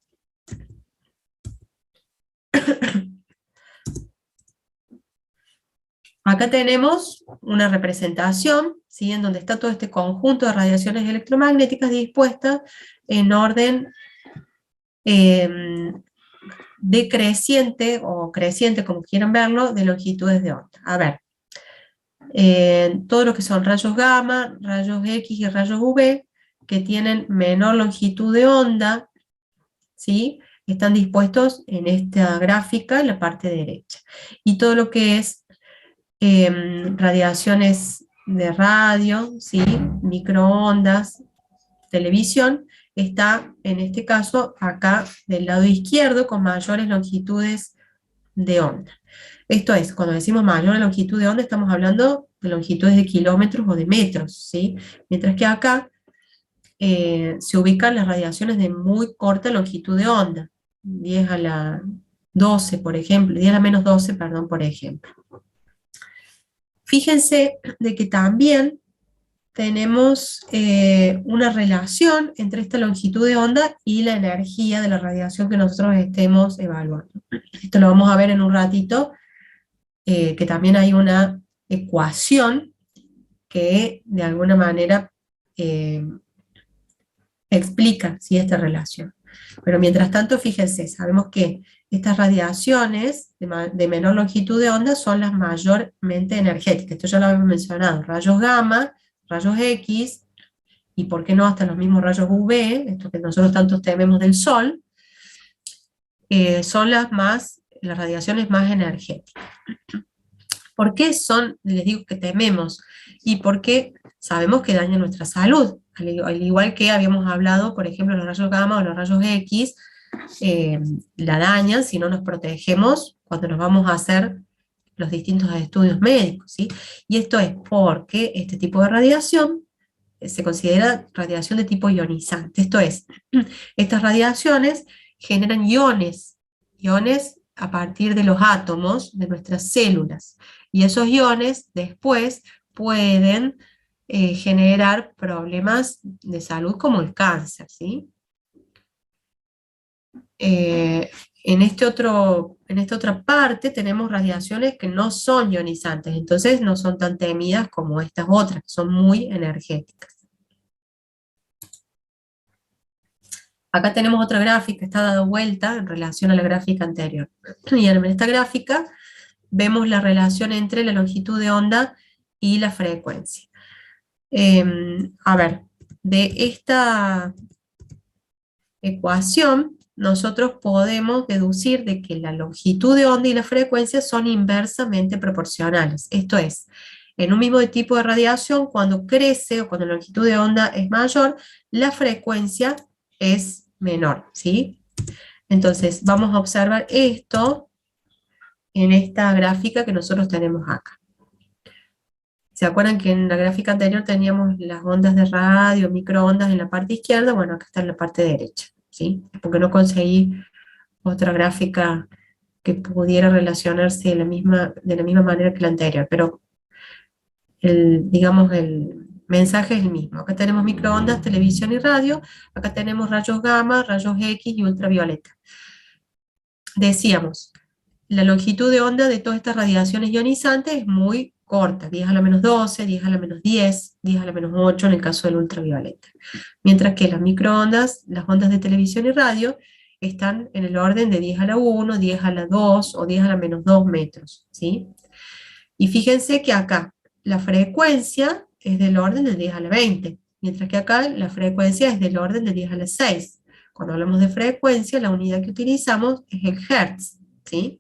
Acá tenemos una representación, ¿sí? En donde está todo este conjunto de radiaciones electromagnéticas dispuestas en orden decreciente o creciente, como quieran verlo, de longitudes de onda. A ver, todo lo que son rayos gamma, rayos X y rayos UV, que tienen menor longitud de onda, ¿sí? Están dispuestos en esta gráfica en la parte derecha. Y todo lo que es radiaciones de radio, ¿sí? Microondas, televisión, está en este caso acá del lado izquierdo con mayores longitudes de onda. Esto es, cuando decimos mayor longitud de onda, estamos hablando de longitudes de kilómetros o de metros, ¿sí? Mientras que acá se ubican las radiaciones de muy corta longitud de onda, 10 a la 12, por ejemplo, 10 a la menos 12, perdón, por ejemplo. Fíjense de que también tenemos una relación entre esta longitud de onda y la energía de la radiación que nosotros estemos evaluando. Esto lo vamos a ver en un ratito, que también hay una ecuación que de alguna manera explica ¿sí? esta relación. Pero mientras tanto, fíjense, sabemos que estas radiaciones de menor longitud de onda son las mayormente energéticas. Esto ya lo habíamos mencionado, rayos gamma, rayos X, y por qué no hasta los mismos rayos UV, esto que nosotros tanto tememos del Sol, son las radiaciones más energéticas. ¿Por qué son, les digo que tememos? Y porque sabemos que dañan nuestra salud, al igual que habíamos hablado, por ejemplo, los rayos gamma o los rayos X, la dañan si no nos protegemos cuando nos vamos a hacer los distintos estudios médicos, ¿sí? Y esto es porque este tipo de radiación se considera radiación de tipo ionizante, esto es, estas radiaciones generan iones a partir de los átomos de nuestras células, y esos iones después pueden generar problemas de salud como el cáncer, ¿sí? En esta otra parte tenemos radiaciones que no son ionizantes, entonces no son tan temidas como estas otras, que son muy energéticas. Acá tenemos otra gráfica, está dado vuelta en relación a la gráfica anterior. Y en esta gráfica vemos la relación entre la longitud de onda y la frecuencia. A ver, de esta ecuación nosotros podemos deducir de que la longitud de onda y la frecuencia son inversamente proporcionales. Esto es, en un mismo tipo de radiación, cuando crece o cuando la longitud de onda es mayor, la frecuencia es menor, ¿sí? Entonces, vamos a observar esto en esta gráfica que nosotros tenemos acá. ¿Se acuerdan que en la gráfica anterior teníamos las ondas de radio, microondas en la parte izquierda? Bueno, acá está en la parte derecha, ¿sí? Porque no conseguí otra gráfica que pudiera relacionarse de la misma manera que la anterior, pero digamos, el mensaje es el mismo. Acá tenemos microondas, televisión y radio, acá tenemos rayos gamma, rayos X y ultravioleta. Decíamos, la longitud de onda de todas estas radiaciones ionizantes es muy corta, 10 a la menos 12, 10 a la menos 10, 10 a la menos 8 en el caso del ultravioleta. Mientras que las microondas, las ondas de televisión y radio, están en el orden de 10 a la 1, 10 a la 2 o 10 a la menos 2 metros, ¿sí? Y fíjense que acá la frecuencia es del orden de 10 a la 20, mientras que acá la frecuencia es del orden de 10 a la 6. Cuando hablamos de frecuencia, la unidad que utilizamos es el hertz, ¿sí?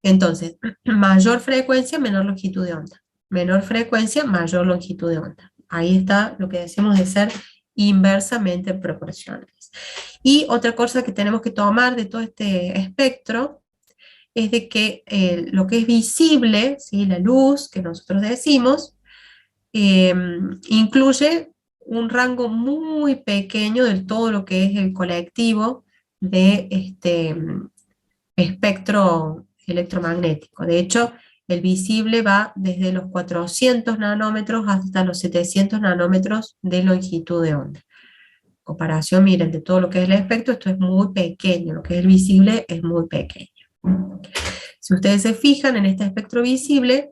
Entonces, mayor frecuencia, menor longitud de onda. Menor frecuencia, mayor longitud de onda. Ahí está lo que decimos de ser inversamente proporcionales. Y otra cosa que tenemos que tomar de todo este espectro es de que lo que es visible, ¿sí? La luz que nosotros decimos, incluye un rango muy pequeño de todo lo que es el colectivo de espectro electromagnético. De hecho, el visible va desde los 400 nanómetros hasta los 700 nanómetros de longitud de onda. En comparación, miren, de todo lo que es el espectro, esto es muy pequeño, lo que es el visible es muy pequeño. Si ustedes se fijan en este espectro visible,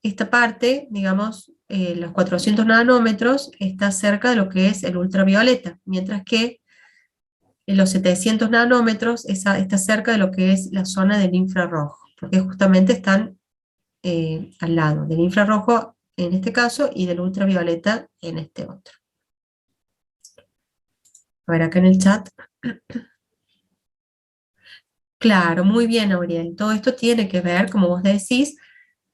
esta parte, digamos, los 400 nanómetros, está cerca de lo que es el ultravioleta, mientras que en los 700 nanómetros está cerca de lo que es la zona del infrarrojo, porque justamente están al lado del infrarrojo en este caso y del ultravioleta en este otro. A ver acá en el chat. Claro, muy bien, Auriel. Todo esto tiene que ver, como vos decís,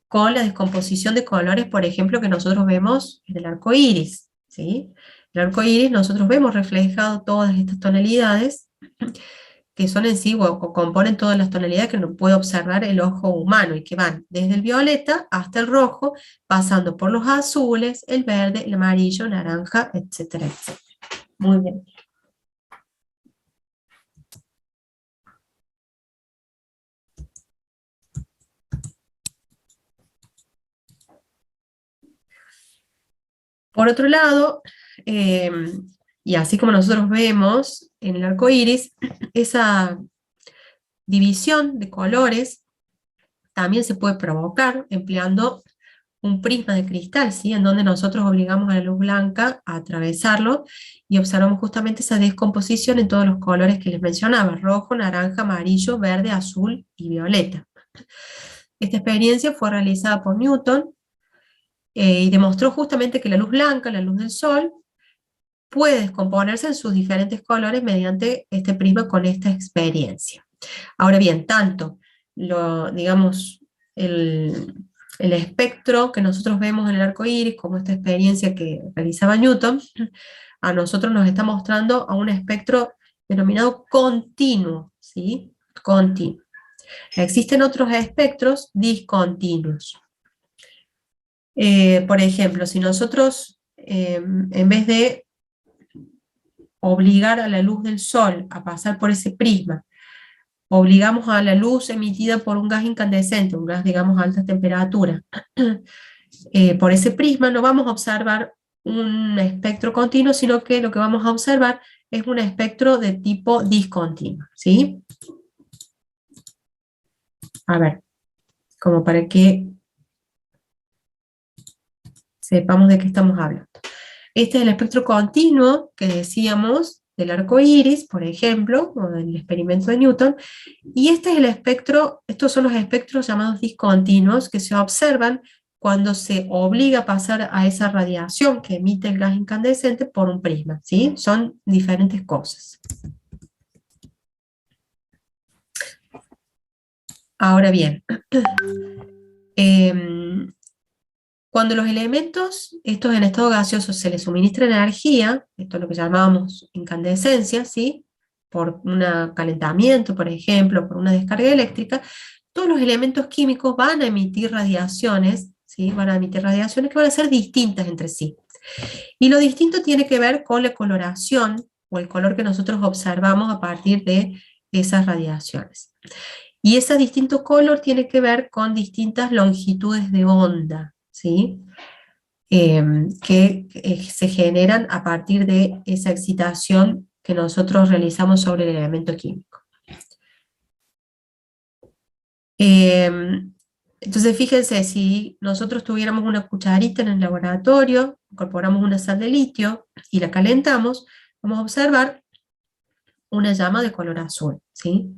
con la descomposición de colores, por ejemplo, que nosotros vemos en el arco iris, ¿sí? En el arco iris nosotros vemos reflejado todas estas tonalidades, que son en sí, o componen todas las tonalidades que no puede observar el ojo humano, y que van desde el violeta hasta el rojo, pasando por los azules, el verde, el amarillo, naranja, etcétera, etcétera. Muy bien. Por otro lado, y así como nosotros vemos en el arco iris, esa división de colores también se puede provocar empleando un prisma de cristal, ¿sí? En donde nosotros obligamos a la luz blanca a atravesarlo y observamos justamente esa descomposición en todos los colores que les mencionaba: rojo, naranja, amarillo, verde, azul y violeta. Esta experiencia fue realizada por Newton y demostró justamente que la luz blanca, la luz del sol, puede descomponerse en sus diferentes colores mediante este prisma con esta experiencia. Ahora bien, tanto digamos, el espectro que nosotros vemos en el arco iris, como esta experiencia que realizaba Newton, a nosotros nos está mostrando a un espectro denominado continuo, ¿sí? Continuo. Existen otros espectros discontinuos. Por ejemplo, si nosotros, en vez de obligar a la luz del sol a pasar por ese prisma, obligamos a la luz emitida por un gas incandescente, un gas, digamos, a alta temperatura, por ese prisma, no vamos a observar un espectro continuo, sino que lo que vamos a observar es un espectro de tipo discontinuo, ¿sí? A ver, como para que sepamos de qué estamos hablando. Este es el espectro continuo que decíamos del arco iris, por ejemplo, o del experimento de Newton, y este es el espectro, estos son los espectros llamados discontinuos que se observan cuando se obliga a pasar a esa radiación que emite el gas incandescente por un prisma, ¿sí? Son diferentes cosas. Ahora bien, cuando los elementos, estos en estado gaseoso, se les suministra energía, esto es lo que llamamos incandescencia, ¿sí? Por un calentamiento, por ejemplo, por una descarga eléctrica, todos los elementos químicos van a emitir radiaciones, ¿sí? Van a emitir radiaciones que van a ser distintas entre sí. Y lo distinto tiene que ver con la coloración, o el color que nosotros observamos a partir de esas radiaciones. Y ese distinto color tiene que ver con distintas longitudes de onda, ¿sí? Que se generan a partir de esa excitación que nosotros realizamos sobre el elemento químico. Entonces fíjense, si nosotros tuviéramos una cucharita en el laboratorio, incorporamos una sal de litio y la calentamos, vamos a observar una llama de color azul, ¿sí?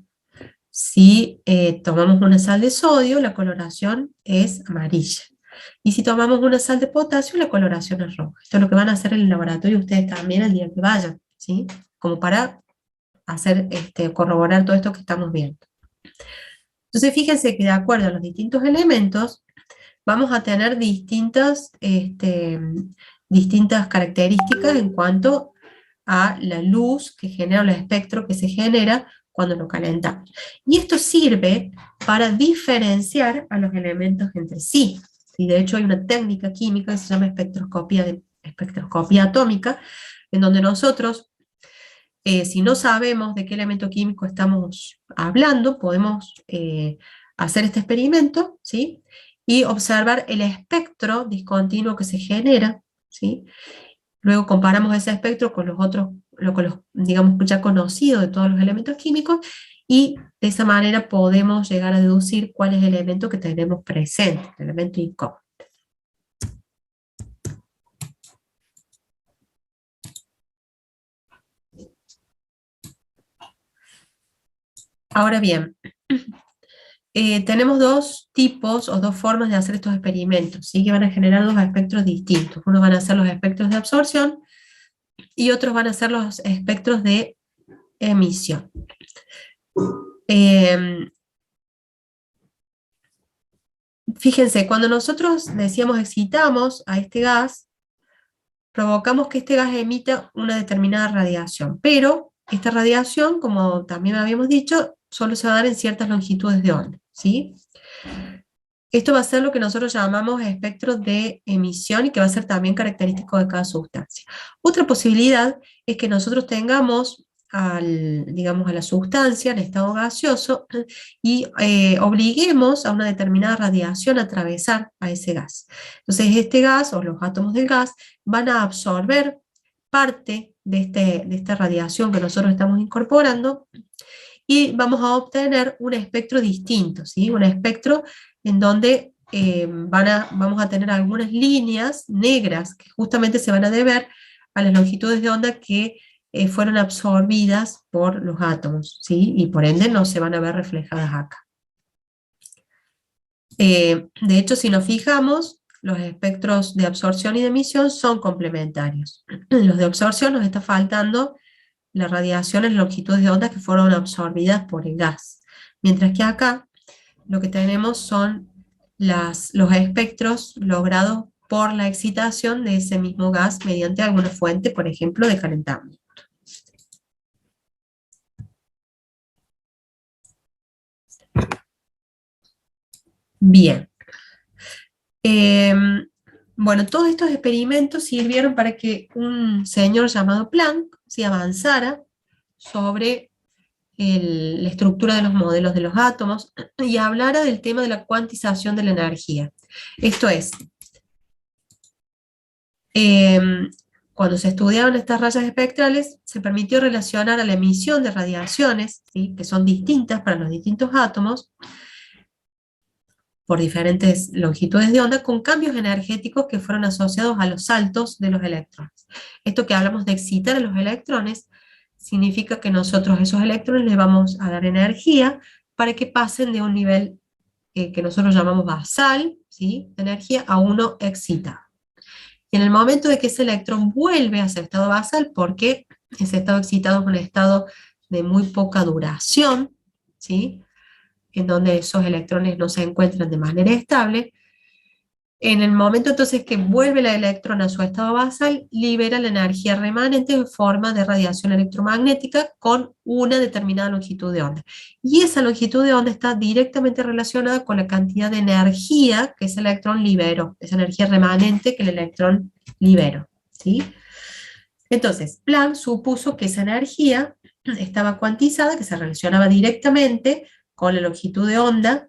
Si tomamos una sal de sodio, la coloración es amarilla. Y si tomamos una sal de potasio, la coloración es roja. Esto es lo que van a hacer en el laboratorio ustedes también el día que vayan, ¿sí? Como para hacer, corroborar todo esto que estamos viendo. Entonces fíjense que de acuerdo a los distintos elementos, vamos a tener distintas características en cuanto a la luz que genera, el espectro que se genera cuando lo calentamos. Y esto sirve para diferenciar a los elementos entre sí. Y de hecho hay una técnica química que se llama espectroscopía atómica, en donde nosotros, si no sabemos de qué elemento químico estamos hablando, podemos hacer este experimento, ¿sí? Y observar el espectro discontinuo que se genera, ¿sí? Luego comparamos ese espectro con los otros, con los, digamos, ya conocidos de todos los elementos químicos, y de esa manera podemos llegar a deducir cuál es el elemento que tenemos presente, el elemento incógnito. Ahora bien, tenemos dos tipos o dos formas de hacer estos experimentos, ¿sí? Que van a generar dos espectros distintos. Uno van a ser los espectros de absorción y otros van a ser los espectros de emisión. Fíjense, cuando nosotros decíamos excitamos a este gas, provocamos que este gas emita una determinada radiación, pero esta radiación, como también habíamos dicho, solo se va a dar en ciertas longitudes de onda, ¿sí? Esto va a ser lo que nosotros llamamos espectro de emisión y que va a ser también característico de cada sustancia. Otra posibilidad es que nosotros tengamos digamos, a la sustancia, al estado gaseoso, y obliguemos a una determinada radiación a atravesar a ese gas. Entonces este gas, o los átomos del gas, van a absorber parte de esta radiación que nosotros estamos incorporando, y vamos a obtener un espectro distinto, ¿sí? Un espectro en donde vamos a tener algunas líneas negras que justamente se van a deber a las longitudes de onda que fueron absorbidas por los átomos, ¿sí? Y por ende no se van a ver reflejadas acá. De hecho, si nos fijamos, los espectros de absorción y de emisión son complementarios. Los de absorción nos está faltando la radiación en longitudes de onda que fueron absorbidas por el gas. Mientras que acá lo que tenemos son los espectros logrados por la excitación de ese mismo gas mediante alguna fuente, por ejemplo, de calentamiento. Bien. Bueno, todos estos experimentos sirvieron para que un señor llamado Planck se avanzara sobre la estructura de los modelos de los átomos y hablara del tema de la cuantización de la energía. Esto es, cuando se estudiaban estas rayas espectrales, se permitió relacionar a la emisión de radiaciones, ¿sí?, que son distintas para los distintos átomos, por diferentes longitudes de onda, con cambios energéticos que fueron asociados a los saltos de los electrones. Esto que hablamos de excitar a los electrones, significa que nosotros a esos electrones les vamos a dar energía para que pasen de un nivel que nosotros llamamos basal, ¿sí?, de energía, a uno excitado. Y en el momento de que ese electrón vuelve a ese estado basal, porque ese estado excitado es un estado de muy poca duración, ¿sí?, en donde esos electrones no se encuentran de manera estable, en el momento entonces que vuelve el electrón a su estado basal, libera la energía remanente en forma de radiación electromagnética con una determinada longitud de onda. Y esa longitud de onda está directamente relacionada con la cantidad de energía que ese electrón liberó, esa energía remanente que el electrón liberó, ¿sí? Entonces, Planck supuso que esa energía estaba cuantizada, que se relacionaba directamente con la longitud de onda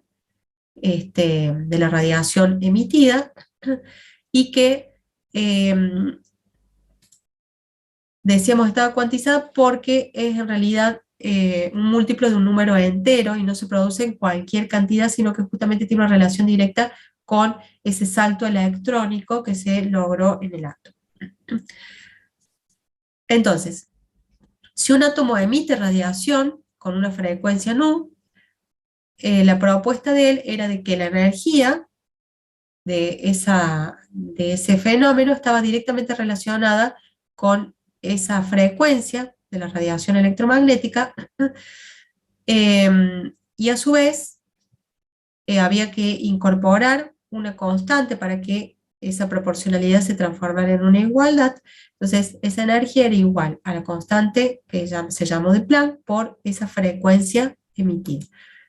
de la radiación emitida, y que decíamos estaba cuantizada porque es en realidad un múltiplo de un número entero y no se produce en cualquier cantidad, sino que justamente tiene una relación directa con ese salto electrónico que se logró en el átomo. Entonces, si un átomo emite radiación con una frecuencia nu, la propuesta de él era de que la energía de ese fenómeno estaba directamente relacionada con esa frecuencia de la radiación electromagnética, y a su vez había que incorporar una constante para que esa proporcionalidad se transformara en una igualdad. Entonces esa energía era igual a la constante que se llamó de Planck por esa frecuencia emitida,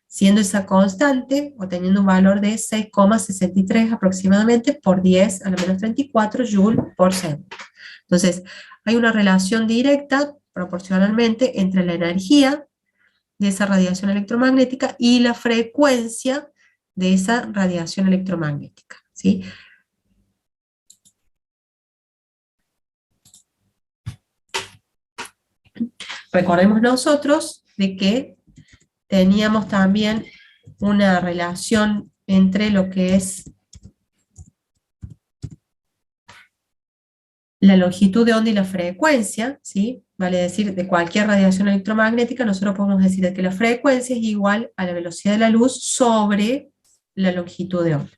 siendo esa constante o teniendo un valor de 6,63 aproximadamente por 10 a la menos 34 joules por segundo. Entonces, hay una relación directa, proporcionalmente, entre la energía de esa radiación electromagnética y la frecuencia de esa radiación electromagnética, ¿sí? Recordemos nosotros de que teníamos también una relación entre lo que es la longitud de onda y la frecuencia, ¿sí? Vale decir, de cualquier radiación electromagnética, nosotros podemos decir que la frecuencia es igual a la velocidad de la luz sobre la longitud de onda.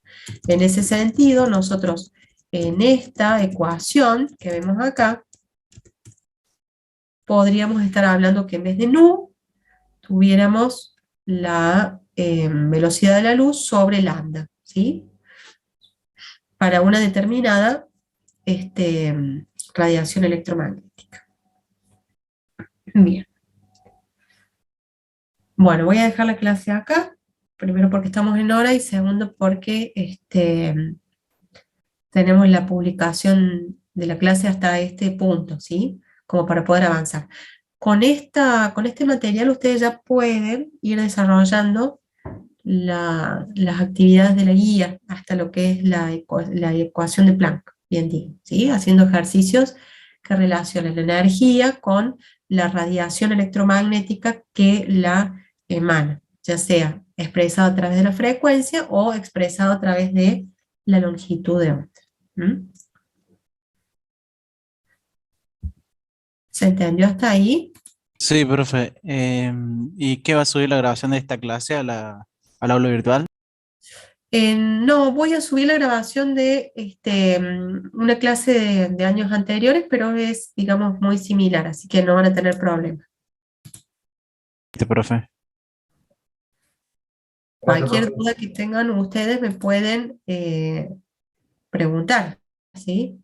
En ese sentido, nosotros en esta ecuación que vemos acá, podríamos estar hablando que en vez de nu, tuviéramos la velocidad de la luz sobre lambda, ¿sí? Para una determinada radiación electromagnética. Bien. Bueno, voy a dejar la clase acá, primero porque estamos en hora y segundo porque tenemos la publicación de la clase hasta este punto, ¿sí? Como para poder avanzar. Con este material ustedes ya pueden ir desarrollando las actividades de la guía hasta lo que es la ecuación de Planck, bien digo, ¿sí? Haciendo ejercicios que relacionan la energía con la radiación electromagnética que la emana, ya sea expresado a través de la frecuencia o expresado a través de la longitud de onda. ¿Mm? ¿Se entendió hasta ahí? Sí, profe. ¿Y qué va a subir la grabación de esta clase al aula virtual? No, voy a subir la grabación de una clase de años anteriores, pero es, digamos, muy similar, así que no van a tener problemas. Profe. Gracias, Cualquier profe. duda que tengan ustedes me pueden preguntar, ¿sí?